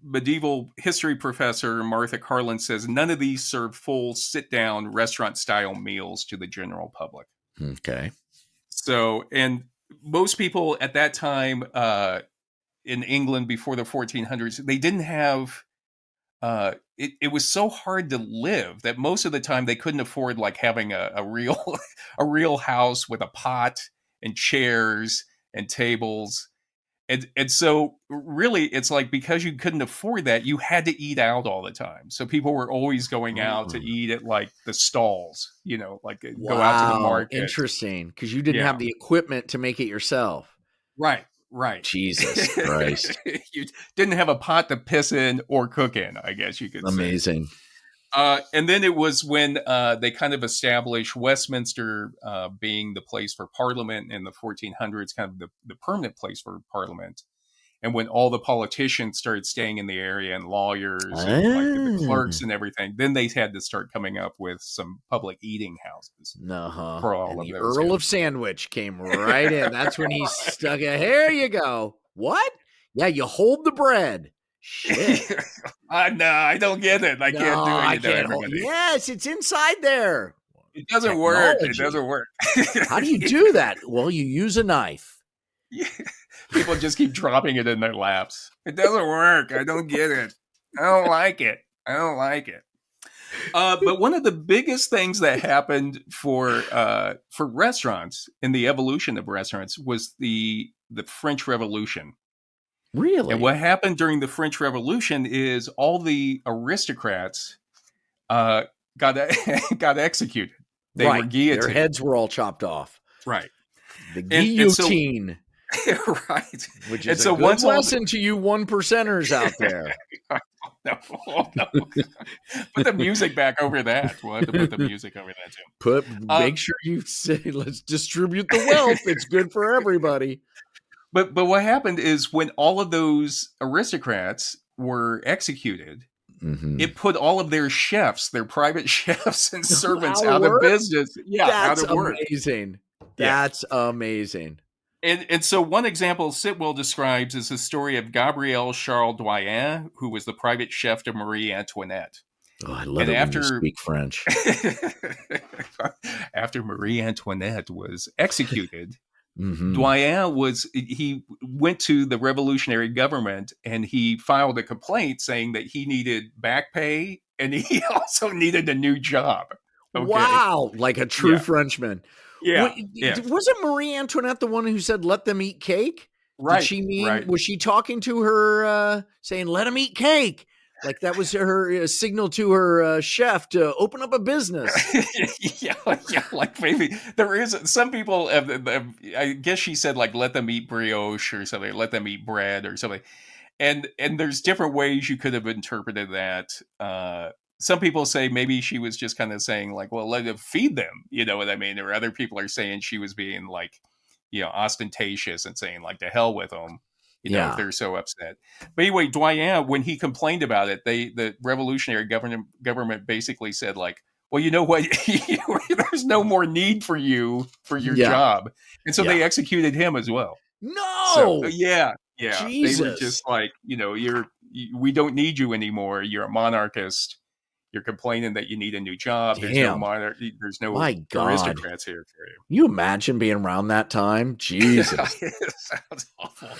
medieval history professor Martha Carlin says, none of these served full sit-down restaurant-style meals to the general public. Okay. So, and most people at that time in England before the 1400s, they didn't have. It was so hard to live that most of the time they couldn't afford like having a real house with a pot and chairs and tables. And so really it's like, because you couldn't afford that, you had to eat out all the time. So people were always going out to eat at like the stalls, like go out to the market. Interesting. Because you didn't have the equipment to make it yourself. Right. Jesus Christ. You didn't have a pot to piss in or cook in, I guess you could say. Amazing. And then it was when they kind of established Westminster being the place for Parliament in the 1400s, kind of the permanent place for Parliament. And when all the politicians started staying in the area and lawyers and like the clerks and everything, then they had to start coming up with some public eating houses for all and of the those. Earl of Sandwich came right in. That's when he stuck it. Here you go. What? Yeah, you hold the bread. Shit. No, I don't get it. I can't do it. I can't hold. Yes, it's inside there. It doesn't work. It doesn't work. How do you do that? Well, you use a knife. Yeah. People just keep dropping it in their laps. It doesn't work. I don't get it. I don't like it. But one of the biggest things that happened for restaurants in the evolution of restaurants was the French Revolution. Really? And what happened during the French Revolution is all the aristocrats got executed. They were guillotined. Their heads were all chopped off. Right. The guillotine. Right. Which is a good lesson to you 1%ers out there. No. Put the music back over that. We'll have to put the music over that too. Make sure you say, let's distribute the wealth. It's good for everybody. But what happened is when all of those aristocrats were executed, it put all of their chefs, their private chefs and servants out of business. Yeah, that's out of work. Amazing. That's amazing. And so one example Sitwell describes is the story of Gabriel Charles Doyen, who was the private chef to Marie Antoinette. Oh, I love it when you speak French. After Marie Antoinette was executed, Doyen he went to the revolutionary government and he filed a complaint saying that he needed back pay and he also needed a new job. Okay? Wow, like a true Frenchman. Yeah. Wasn't Marie Antoinette the one who said, let them eat cake? Right. Did she mean, was she talking to her saying, let them eat cake? Like that was her signal to her chef to open up a business. Yeah, like maybe there is some people. I guess she said like let them eat brioche or something, let them eat bread or something, and there's different ways you could have interpreted that. Some people say maybe she was just kind of saying like, well, let them feed them, you know what I mean? Or other people are saying she was being like, ostentatious and saying like, to hell with them, if they're so upset. But anyway, Doyen, when he complained about it, the revolutionary government basically said like, well, you know what? There's no more need for you for your job. And so they executed him as well. No. So, yeah. Jesus. They were just like, we don't need you anymore. You're a monarchist. You're complaining that you need a new job. Damn. There's no monarch. There's no aristocrats here for you. You imagine being around that time? Jesus. It sounds awful.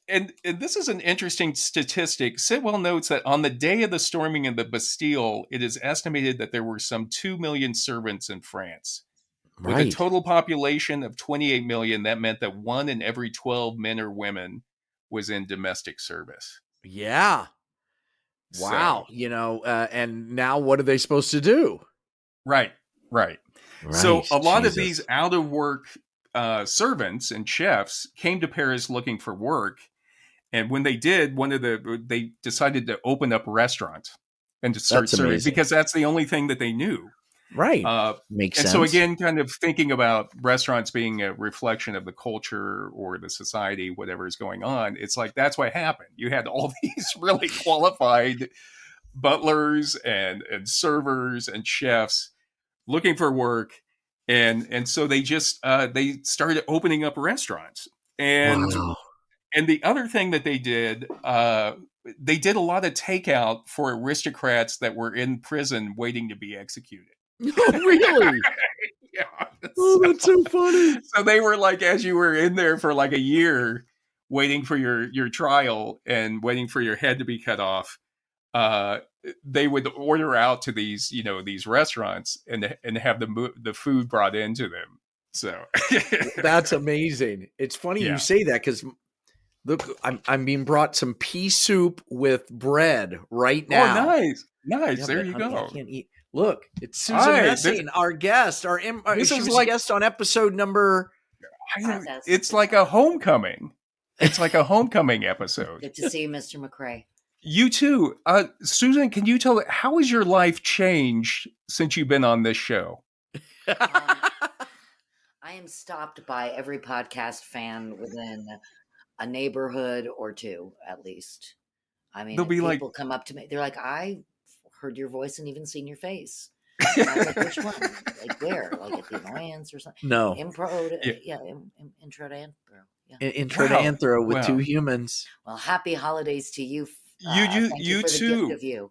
And this is an interesting statistic. Sitwell notes that on the day of the storming of the Bastille, it is estimated that there were some 2 million servants in France. With a total population of 28 million, that meant that 1 in every 12 men or women was in domestic service. Yeah. Wow. So, and now what are they supposed to do? Right. So a lot of these out of work servants and chefs came to Paris looking for work. And when they did, they decided to open up restaurants and to start serving because that's the only thing that they knew. Right. Makes sense. And so again, kind of thinking about restaurants being a reflection of the culture or the society, whatever is going on, it's like that's what happened. You had all these really qualified butlers and servers and chefs looking for work. And so they just they started opening up restaurants. And and the other thing that they did a lot of takeout for aristocrats that were in prison waiting to be executed. Oh, really? Yeah. That's so funny. So they were like, as you were in there for like a year waiting for your trial and waiting for your head to be cut off, they would order out to these, these restaurants and have the food brought into them. So that's amazing. It's funny you say that because look, I'm being brought some pea soup with bread right now. Oh, nice. Yeah, there you go. I can't eat. Look, it's Susan Messing, our guest. She was a guest on episode number. It's like a homecoming. It's like a homecoming episode. Good to see you, Mr. McCray. You too. Susan, can you tell how has your life changed since you've been on this show? I am stopped by every podcast fan within a neighborhood or two, at least. I mean, people come up to me. They're like, I heard your voice and even seen your face. And I was like, which one? Like where? Like at the Annoyance or something? No. Intro to Anthro. Yeah. Intro to Anthro with two humans. Well, happy holidays to you. You too.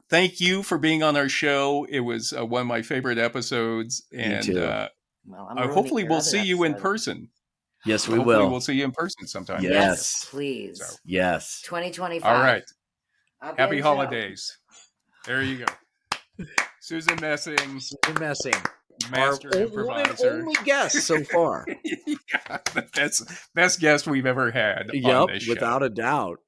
Thank you for being on our show. It was one of my favorite episodes. And hopefully we'll see you in person. Yes, we hopefully will. We'll see you in person sometime. Yes, please. So. Yes. 2025. All right. Happy holidays. There you go. Susan Messing. Master improviser. Our only guest so far. the best guest we've ever had on this show. Without a doubt.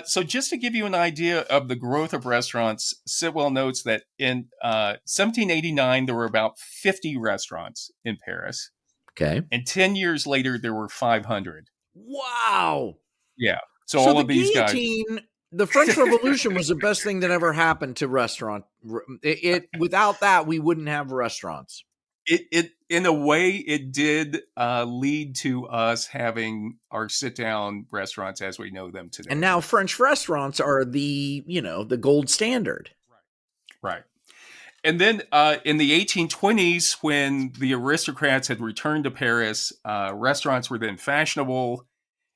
So just to give you an idea of the growth of restaurants, Sitwell notes that in 1789, there were about 50 restaurants in Paris. Okay. And 10 years later, there were 500. Wow. Yeah. So all of these guys. The French Revolution was the best thing that ever happened to restaurant. Without that, we wouldn't have restaurants. It in a way, it did lead to us having our sit-down restaurants as we know them today. And now French restaurants are the gold standard. Right. And then in the 1820s, when the aristocrats had returned to Paris, restaurants were then fashionable.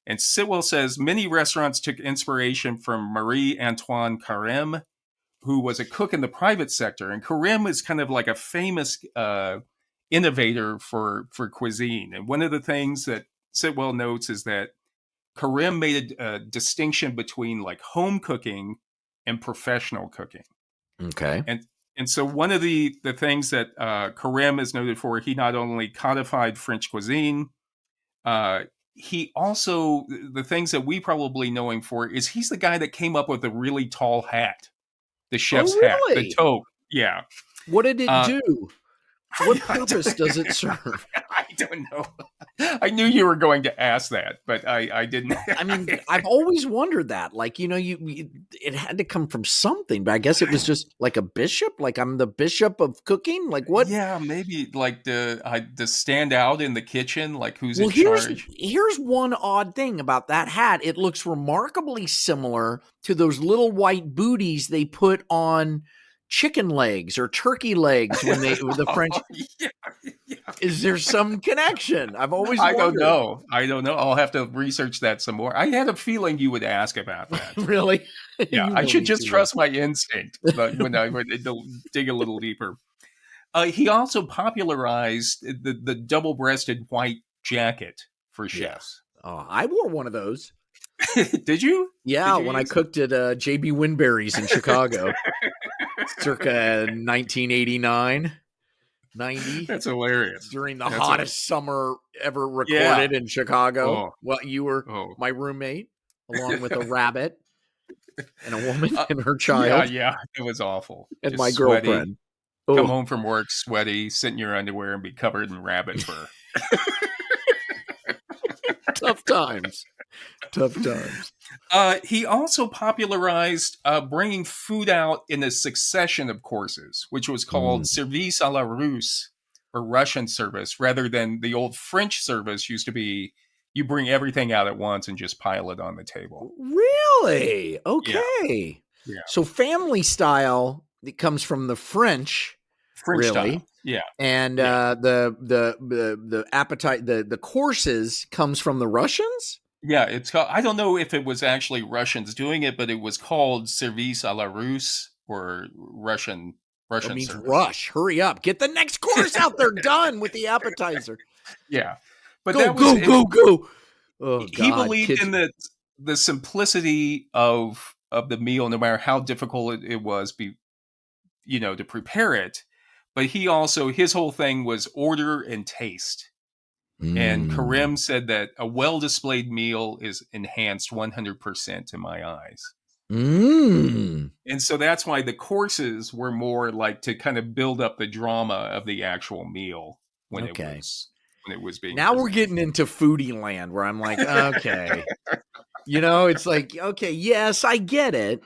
And Sitwell says many restaurants took inspiration from Marie-Antoine Carême, who was a cook in the private sector. And Carême is kind of like a famous innovator for cuisine. And one of the things that Sitwell notes is that Carême made a distinction between like home cooking and professional cooking. Okay. And so one of the things that Carême is noted for, he not only codified French cuisine, he also, the things that we probably know him for is he's the guy that came up with the really tall hat, the chef's hat, the toque. Yeah. What did it do? What purpose does it serve? I don't know. I knew you were going to ask that, but I didn't. I mean, I've always wondered that. Like, it had to come from something, but I guess it was just like a bishop. Like, I'm the bishop of cooking. Like, what? Yeah, maybe like the stand out in the kitchen. Like, who's in charge? Here's one odd thing about that hat. It looks remarkably similar to those little white booties they put on chicken legs or turkey legs when the French. Yeah. Is there some connection? I've always wondered. I don't know. I'll have to research that some more. I had a feeling you would ask about that. Really? Yeah, I should just trust my instinct. But when I would dig a little deeper, he also popularized the double-breasted white jacket for chefs. Yeah. Oh, I wore one of those. Did you? Yeah, when I cooked at JB Winberry's in Chicago. Circa 1989, 90. That's hilarious. During the hottest summer ever recorded in Chicago. Oh. Well, you were my roommate, along with a rabbit and a woman and her child. Yeah, it was awful. And just my girlfriend. Come home from work sweaty, sit in your underwear and be covered in rabbit fur. Tough times. He also popularized bringing food out in a succession of courses, which was called service à la Russe, or Russian service, rather than the old French service used to be you bring everything out at once and just pile it on the table. Really? Okay. Yeah. So family style, it comes from the French really. Style. Yeah. And the appetite, the courses comes from the Russians? Yeah, it's called, I don't know if it was actually Russians doing it, but it was called service à la Russe, or Russian That means service. Rush. Hurry up. Get the next course out there done with the appetizer. Yeah. But go. Oh, God. He believed in the simplicity of the meal, no matter how difficult it was, to prepare it. But his whole thing was order and taste. And Karim said that a well-displayed meal is enhanced 100% in my eyes. And so that's why the courses were more like to kind of build up the drama of the actual meal when it was being Now presented. We're getting into foodie land where I'm like, okay. It's like, okay, yes, I get it.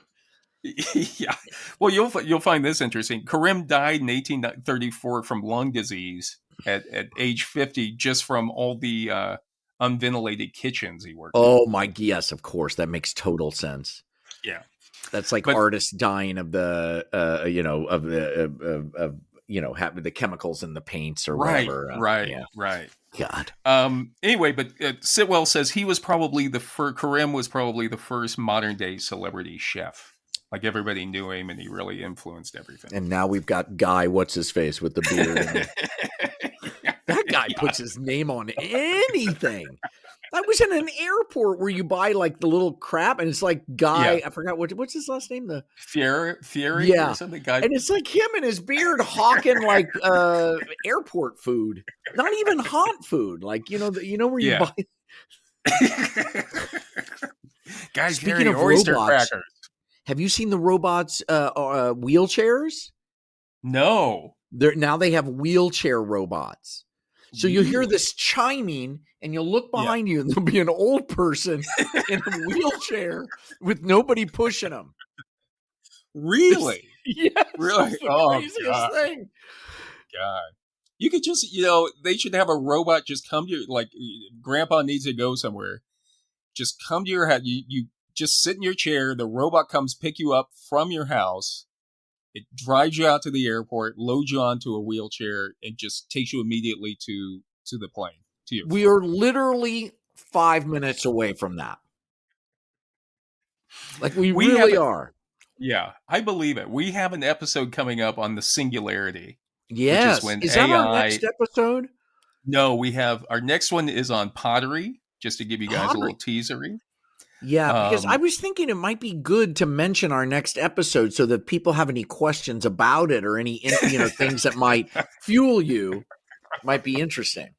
Yeah. Well, you'll find this interesting. Karim died in 1834 from lung disease at age 50, just from all the unventilated kitchens he worked in. Oh my, yes, of course. That makes total sense. Yeah. That's like artists dying of the, having the chemicals in the paints or whatever. Right. God. Anyway, but Sitwell says Karim was probably the first modern day celebrity chef. Like, everybody knew him and he really influenced everything. And now we've got Guy, what's his face with the beard. That guy puts his name on anything. I was in an airport where you buy like the little crap, and it's like Guy. I forgot what's his last name. The Fieri or something. Guy, and it's like him and his beard hawking like airport food, not even hot food. Like where you buy. Guys, speaking of oyster robots, crackers. Have you seen the robots wheelchairs? No. Now they have wheelchair robots. So you'll hear this chiming, and you'll look behind you, and there'll be an old person in a wheelchair with nobody pushing them. Really? Yes. Really? It's the craziest thing. God. You could just, they should have a robot just come to you, like, Grandpa needs to go somewhere. Just come to your house. You just sit in your chair. The robot comes pick you up from your house. It drives you out to the airport, loads you onto a wheelchair, and just takes you immediately to the plane. We are literally 5 minutes away from that. Like, we really are. Yeah, I believe it. We have an episode coming up on the singularity. Yes. Is that our next episode? No, we have our next one is on pottery, just to give you guys a little teasery. Yeah, because I was thinking it might be good to mention our next episode so that people have any questions about it or any things that might fuel you might be interesting.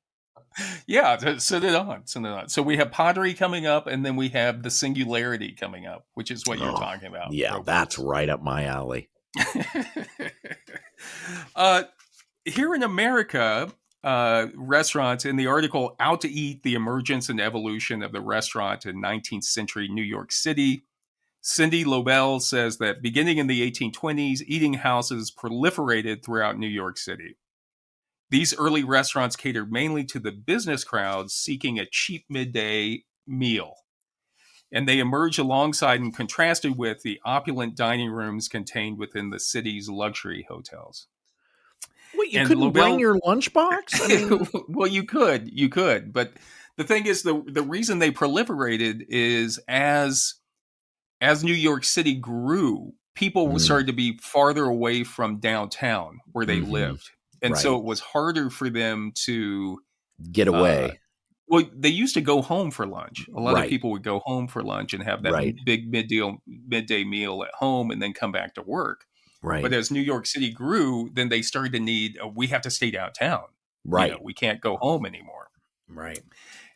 Yeah, send it on. Send it on. So we have pottery coming up, and then we have the singularity coming up, which is what you're Oh, talking about. yeah, that's right up my alley. Here in America, restaurants, in the article Out to Eat, The Emergence and Evolution of the Restaurant in 19th Century New York City, Cindy Lobel says that beginning in the 1820s, eating houses proliferated throughout New York City. These early restaurants catered mainly to the business crowds seeking a cheap midday meal. And they emerged alongside and contrasted with the opulent dining rooms contained within the city's luxury hotels. Wait, you couldn't bring your lunchbox? I mean, well, you could, but the thing is, the reason they proliferated is as New York City grew, people started to be farther away from downtown where they lived, and so it was harder for them to get away. Well, they used to go home for lunch. A lot of people would go home for lunch and have that big midday meal at home, and then come back to work. Right. But as New York City grew, then they started to need, we have to stay downtown. Right. We can't go home anymore. Right.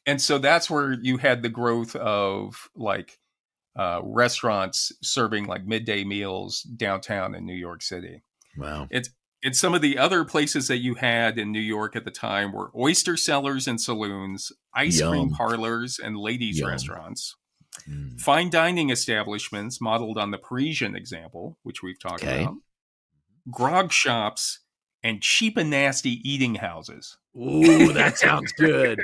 And so that's where you had the growth of like restaurants serving like midday meals downtown in New York City. Wow. It's some of the other places that you had in New York at the time were oyster cellars and saloons, ice cream parlors and ladies' restaurants. Fine dining establishments modeled on the Parisian example, which we've talked about, grog shops, and cheap and nasty eating houses. Ooh, that sounds good.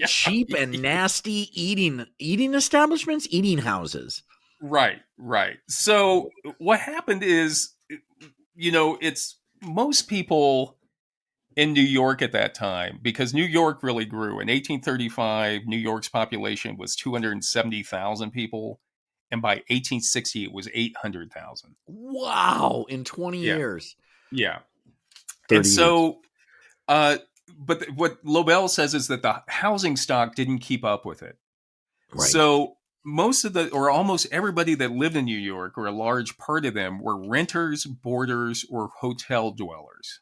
Cheap and nasty eating establishments, eating houses. Right. So what happened is, it's most people in New York at that time, because New York really grew. In 1835, New York's population was 270,000 people. And by 1860, it was 800,000. Wow. In 20 years. Yeah. And so, but what Lobel says is that the housing stock didn't keep up with it. Right. So most of or almost everybody that lived in New York, or a large part of them, were renters, boarders, or hotel dwellers.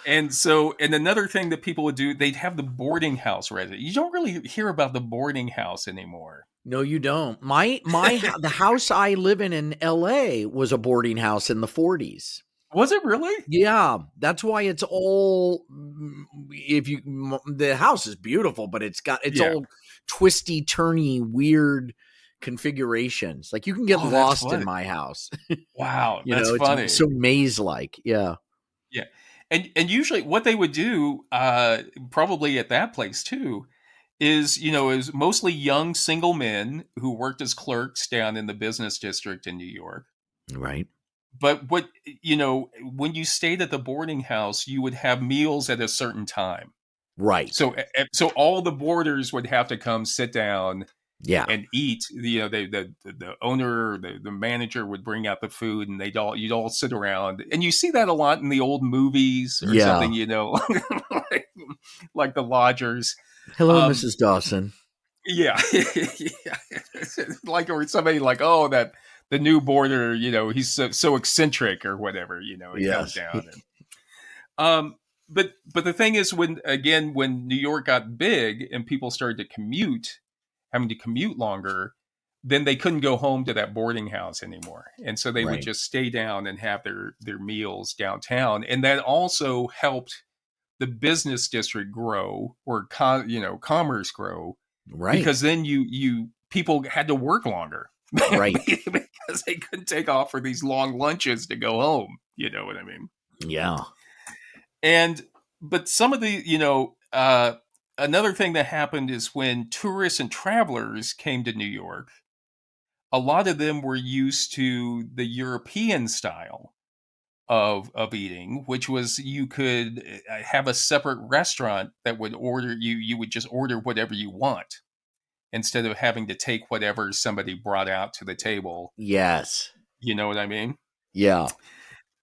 And another thing that people would do, they'd have the boarding house resident. You don't really hear about the boarding house anymore. No, you don't. The house I live in LA was a boarding house in the 40s. Was it really? Yeah, that's why it's all. The house is beautiful, but it's all twisty, turny, weird configurations. Like you can get lost in my house. Wow, that's funny. It's so maze-like. Yeah. Yeah. And usually what they would do, probably at that place too, is mostly young single men who worked as clerks down in the business district in New York. Right. But when you stayed at the boarding house, you would have meals at a certain time. Right. So all the boarders would have to come sit down and eat. The owner, the manager would bring out the food, and you'd all sit around. And you see that a lot in the old movies or something, like The Lodgers. Hello, Mrs. Dawson. Yeah. Or somebody like, the new boarder, he's so eccentric or whatever, he comes down. But the thing is, when New York got big and people started to having to commute longer, then they couldn't go home to that boarding house anymore. And so they would just stay down and have their meals downtown. And that also helped the business district grow, or commerce grow. Right. Because then people had to work longer. Right. Because they couldn't take off for these long lunches to go home. You know what I mean? Yeah. But some of the, another thing that happened is when tourists and travelers came to New York, a lot of them were used to the European style of eating, which was you could have a separate restaurant that would order you would just order whatever you want, instead of having to take whatever somebody brought out to the table. Yes. You know what I mean? Yeah.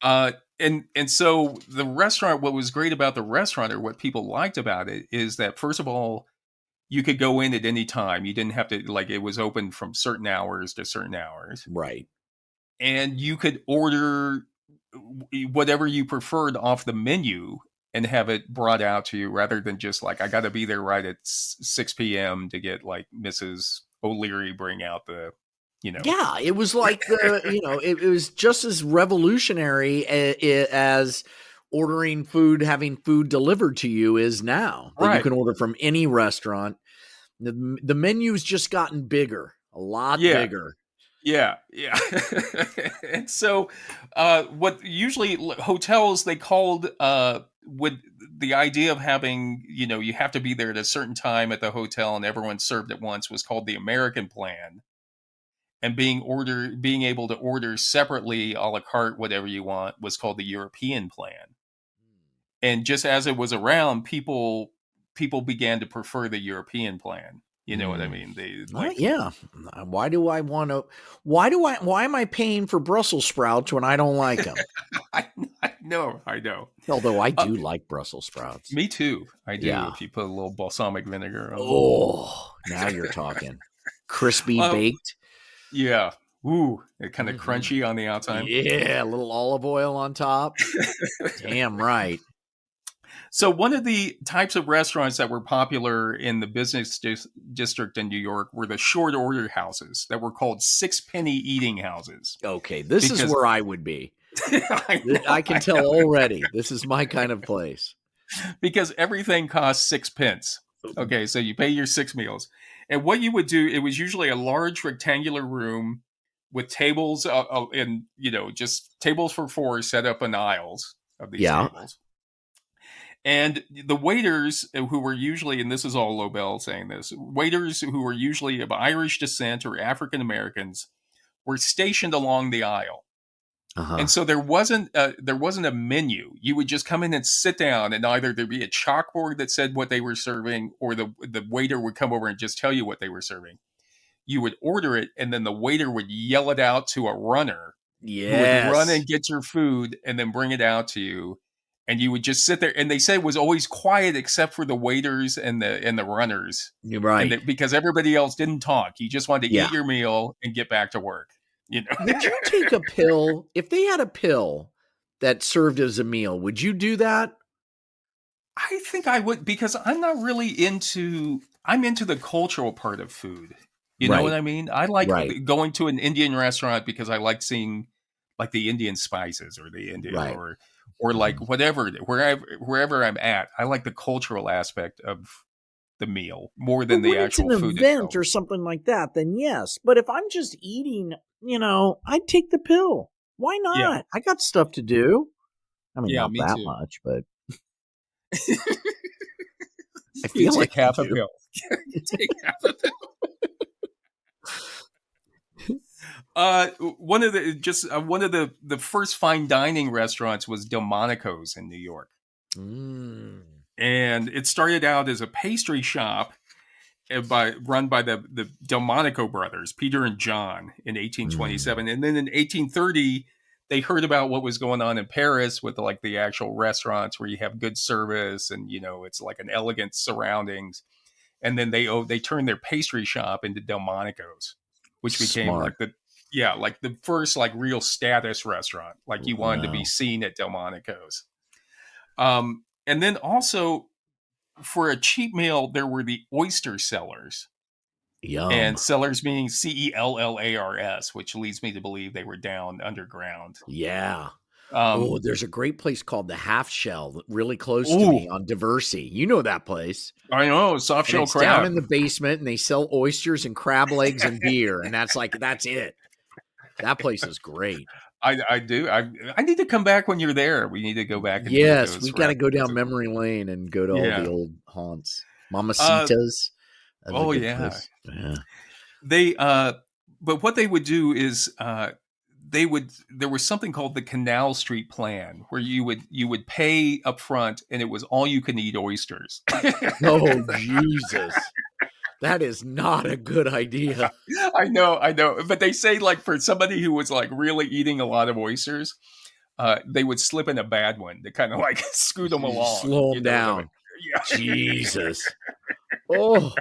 And so the restaurant, what was great about the restaurant, or what people liked about it, is that, first of all, you could go in at any time. You didn't have to, it was open from certain hours to certain hours. Right. And you could order whatever you preferred off the menu and have it brought out to you rather than just like, I got to be there right at 6 p.m. to get like Mrs. O'Leary bring out the, Yeah, it was like it was just as revolutionary as ordering food, having food delivered to you is now. That you can order from any restaurant. The menu's just gotten bigger, a lot bigger. Yeah. And so what usually hotels, they called with the idea of having, you have to be there at a certain time at the hotel and everyone served at once, was called the American plan. And being able to order separately a la carte whatever you want was called the European plan. And just as it was around, people began to prefer the European plan. You know what I mean? They yeah. Why am I paying for Brussels sprouts when I don't like them? I know. Although I do like Brussels sprouts. Me too. I do. Yeah. If you put a little balsamic vinegar on. Oh, now you're talking. Crispy baked. Yeah. Ooh, it kind of crunchy on the outside. Yeah, a little olive oil on top. Damn right. So one of the types of restaurants that were popular in the business district in New York were the short order houses that were called 6-penny eating houses. Okay, this is where I would be. I can tell already. This is my kind of place. Because everything costs 6 pence. Okay, so you pay your 6 meals. And what you would do, it was usually a large rectangular room with tables and, just tables for 4 set up in aisles of these tables. And the waiters who were usually, and this is all Lobel saying this, waiters who were usually of Irish descent or African Americans were stationed along the aisle. And so there wasn't a menu. You would just come in and sit down, and either there'd be a chalkboard that said what they were serving, or the waiter would come over and just tell you what they were serving. You would order it, and then the waiter would yell it out to a runner who would run and get your food and then bring it out to you. And you would just sit there, and they said it was always quiet except for the waiters and the runners. You're right. And because everybody else didn't talk. You just wanted to eat your meal and get back to work. Would you take a pill? If they had a pill that served as a meal, would you do that? I think I would, because I'm not really I'm into the cultural part of food. You know what I mean? I like going to an Indian restaurant because I like seeing like the Indian spices or the Indian or like whatever, wherever I'm at. I like the cultural aspect of the meal more than the actual food. If it's an event or something like that, then yes. But if I'm just eating, I'd take the pill. Why not? Yeah. I got stuff to do. I mean, not that much, but I feel like half a pill. You take half a pill. One of the first fine dining restaurants was Delmonico's in New York. And it started out as a pastry shop run by the Delmonico brothers, Peter and John, in 1827. And then in 1830, they heard about what was going on in Paris with like the actual restaurants where you have good service and, it's like an elegant surroundings. And then they turned their pastry shop into Delmonico's, which became like the first like real status restaurant. Like you wanted to be seen at Delmonico's. And then also for a cheap meal, there were the oyster cellars. Yum. And cellars meaning Cellars, which leads me to believe they were down underground. Yeah. There's a great place called the Half Shell, really close to me on Diversey. You know that place. I know, soft shell crab. Down in the basement, and they sell oysters and crab legs and beer, and that's it. That place is great. I do. I need to come back when you're there. We need to go back. And yes, we got to go down memory lane and go to all the old haunts. Mamacita's. Yeah. They, but what they would do is, there was something called the Canal Street Plan where you would pay up front and it was all you can eat oysters. Oh, Jesus. That is not a good idea. I know. But they say like for somebody who was like really eating a lot of oysters, they would slip in a bad one to kind of like scoot them along. Slow them down. Yeah. Jesus. Oh,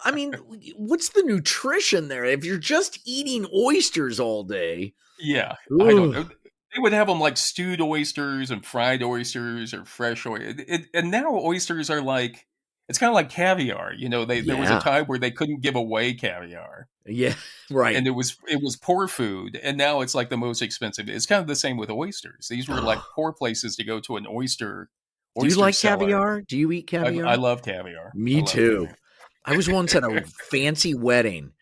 I mean, what's the nutrition there? If you're just eating oysters all day. Yeah. I don't know. They would have them like stewed oysters and fried oysters or fresh oysters. And now oysters are like, it's kind of like caviar. There was a Yeah. time where they couldn't give away caviar. Yeah, right. And it was poor food, and now it's like the most expensive. It's kind of the same with oysters. These were like poor places to go to an oyster Do you like seller. caviar? Do you eat caviar? I love caviar. Me too. Caviar. I was once at a fancy wedding,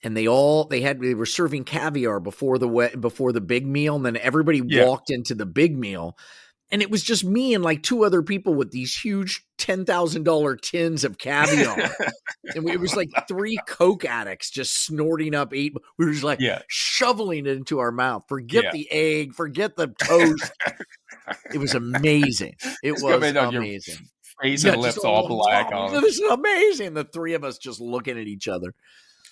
and they were serving caviar before the big meal, and then everybody walked into the big meal, and it was just me and like two other people with these huge $10,000 tins of caviar. And it was like three Coke addicts just snorting up eight. We were just like shoveling it into our mouth. Forget the egg, forget the toast. It was amazing. It was amazing. Face and lips all black on. This is amazing. The three of us just looking at each other.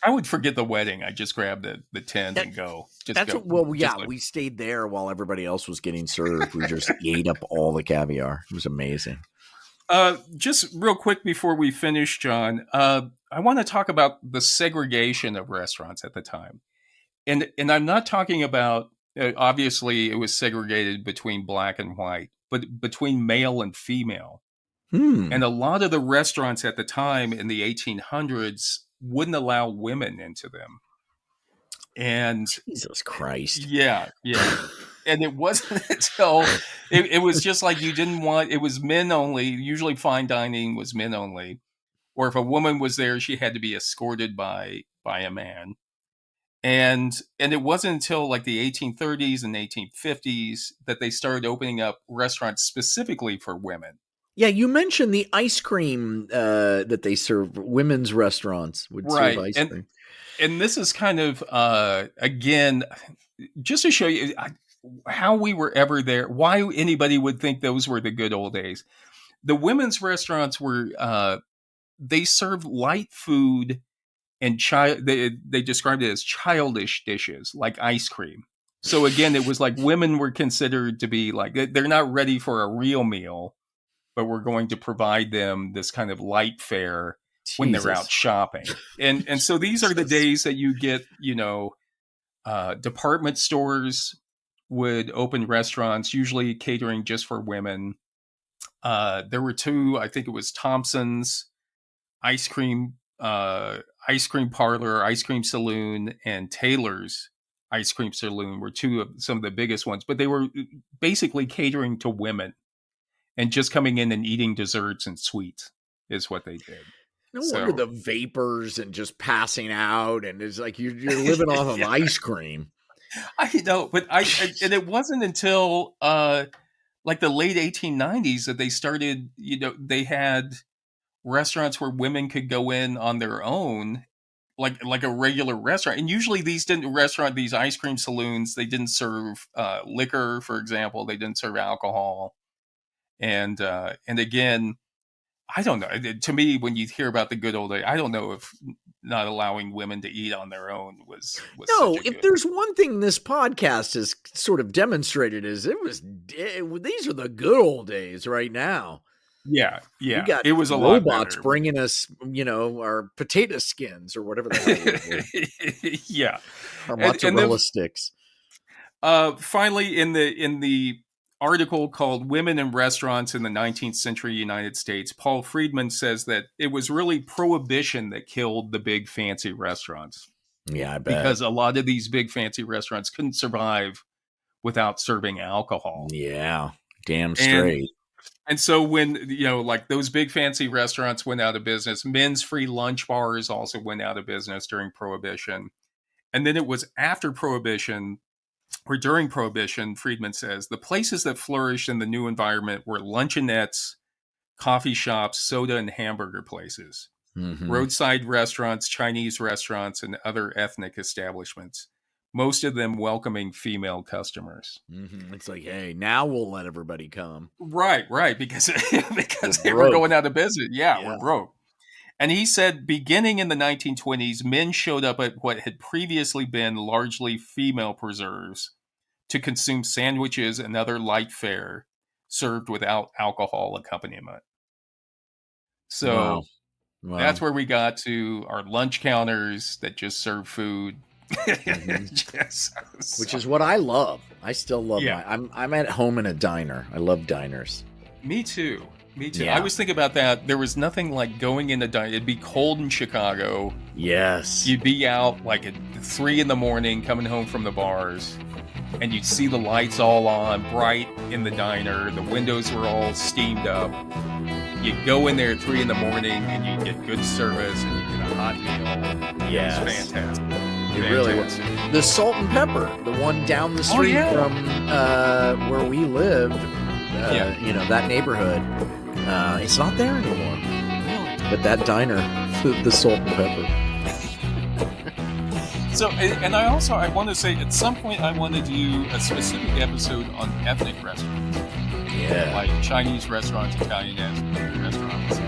I would forget the wedding. I just grabbed the tent and go. We stayed there while everybody else was getting served. We just ate up all the caviar. It was amazing. Just real quick before we finish, John, I want to talk about the segregation of restaurants at the time. And I'm not talking about, obviously it was segregated between black and white, but between male and female. And a lot of the restaurants at the time in the 1800s wouldn't allow women into them. And Jesus Christ. Yeah. And it wasn't until it was just like it was men only. Usually fine dining was men only. Or if a woman was there, she had to be escorted by a man. And it wasn't until like the 1830s and 1850s that they started opening up restaurants specifically for women. Yeah, you mentioned the ice cream that they serve. Women's restaurants would serve ice cream. And this is kind of, again, just to show you how we were ever there, why anybody would think those were the good old days. The women's restaurants they served light food and they described it as childish dishes like ice cream. So again, it was like women were considered to be like, they're not ready for a real meal, but we're going to provide them this kind of light fare when they're out shopping. And so these are the days that you get, department stores would open restaurants, usually catering just for women. There were two, I think it was Thompson's ice cream parlor, ice cream saloon, and Taylor's ice cream saloon were two of some of the biggest ones, but they were basically catering to women and just coming in and eating desserts and sweets is what they did. No wonder the vapors and just passing out, and it's like you're living off of ice cream. I know, but and it wasn't until like the late 1890s that they started. They had restaurants where women could go in on their own, like a regular restaurant. And usually these ice cream saloons, they didn't serve liquor, for example. They didn't serve alcohol, and again. I don't know. To me, when you hear about the good old days, I don't know if not allowing women to eat on their own was no. If there's one thing this podcast has sort of demonstrated is these are the good old days right now. Yeah. We got it was a robots bringing us, our potato skins or whatever the yeah, our mozzarella sticks. Finally, in the article called Women in Restaurants in the 19th Century United States, Paul Freedman says that it was really prohibition that killed the big fancy restaurants. Yeah, I bet. Because a lot of these big fancy restaurants couldn't survive without serving alcohol. Yeah, damn straight. And so when, like those big fancy restaurants went out of business, men's free lunch bars also went out of business during Prohibition. And then it was after Prohibition or during Prohibition, Freedman says, the places that flourished in the new environment were luncheonettes, coffee shops, soda and hamburger places, roadside restaurants, Chinese restaurants, and other ethnic establishments, most of them welcoming female customers. It's like, hey, now we'll let everybody come. Right, because they were going out of business. Yeah, we're broke. And he said, beginning in the 1920s, men showed up at what had previously been largely female preserves to consume sandwiches and other light fare served without alcohol accompaniment. So that's where we got to our lunch counters that just serve food, Which is what I love. I still love I'm at home in a diner. I love diners. Me too. Yeah. I was thinking about that. There was nothing like going in a diner. It'd be cold in Chicago. Yes. You'd be out like at 3 a.m. coming home from the bars, and you'd see the lights all on, bright in the diner. The windows were all steamed up. You'd go in there at 3 a.m. and you'd get good service, and you'd get a hot meal. Yes. It was fantastic. It really was. The Salt and Pepper, the one down the street from where we lived, that neighborhood. It's not there anymore. But that diner, the Salt and Pepper. So, and I want to say, at some point I want to do a specific episode on ethnic restaurants. Yeah. Like Chinese restaurants, Italian restaurants,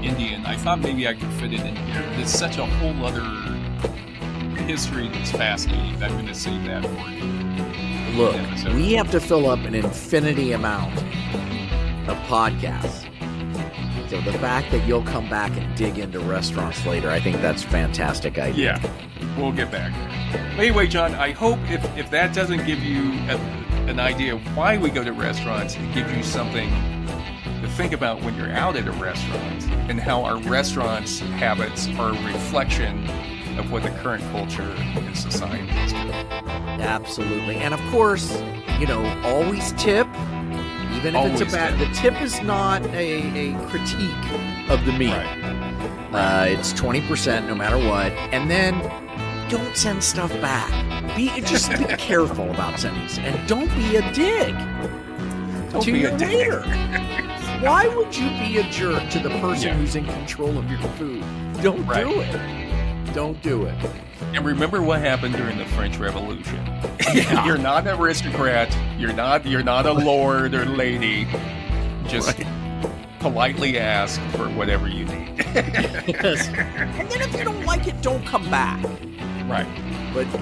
Indian. I thought maybe I could fit it in here. There's such a whole other history that's fascinating. I'm going to save that for you. Look, we have to fill up an infinity amount of podcasts. So the fact that you'll come back and dig into restaurants later, I think that's a fantastic idea. Yeah, we'll get back there. But anyway, John, I hope if that doesn't give you an idea of why we go to restaurants, it gives you something to think about when you're out at a restaurant and how our restaurants' habits are a reflection of what the current culture and society is doing. Absolutely. And of course, always tip. Even if it's the tip is not a critique of the meat. Right. It's 20% no matter what. And then don't send stuff back. Just be careful about sending. And don't be a dick to your waiter. Why would you be a jerk to the person who's in control of your food? Don't do it. Don't do it. And remember what happened during the French Revolution. You're not an aristocrat. You're not a lord or lady. Just politely ask for whatever you need. Yes. And then if you don't like it, don't come back. Right.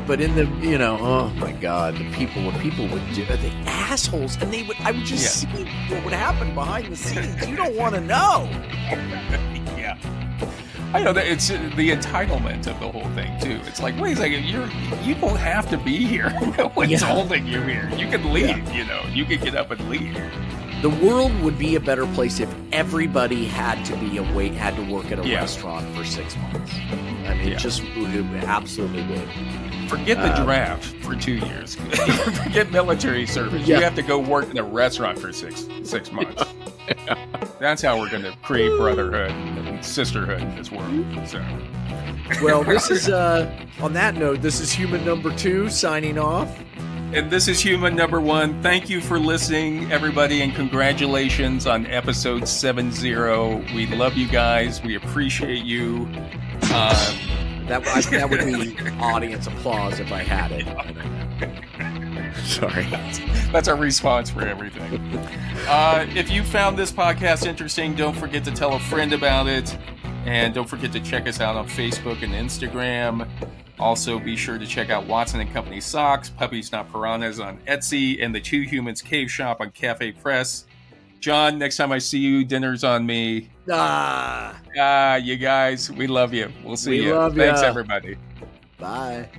But in the oh my God, what people would do, the assholes, and I would just see what would happen behind the scenes. You don't want to know. Yeah. I know that it's the entitlement of the whole thing too. It's like, wait a second, you don't have to be here. No one's holding you here. You can leave. You can get up and leave. The world would be a better place if everybody had to work at a restaurant for 6 months. I mean, it absolutely would. Forget the draft for 2 years. Forget military service. You have to go work in a restaurant for six months. That's how we're going to create brotherhood and sisterhood in this world. So, well, this is on that note. This is Human Number 2 signing off, and this is Human Number 1. Thank you for listening, everybody, and congratulations on episode 70. We love you guys. We appreciate you. That would be audience applause if I had it. Sorry. That's our response for everything. If you found this podcast interesting, don't forget to tell a friend about it. And don't forget to check us out on Facebook and Instagram. Also, be sure to check out Watson & Company Socks, Puppies Not Piranhas on Etsy, and the Two Humans Cave Shop on Cafe Press. John, next time I see you, dinner's on me. You guys, we love you. We'll see you. Love Thanks, ya. everybody. Bye.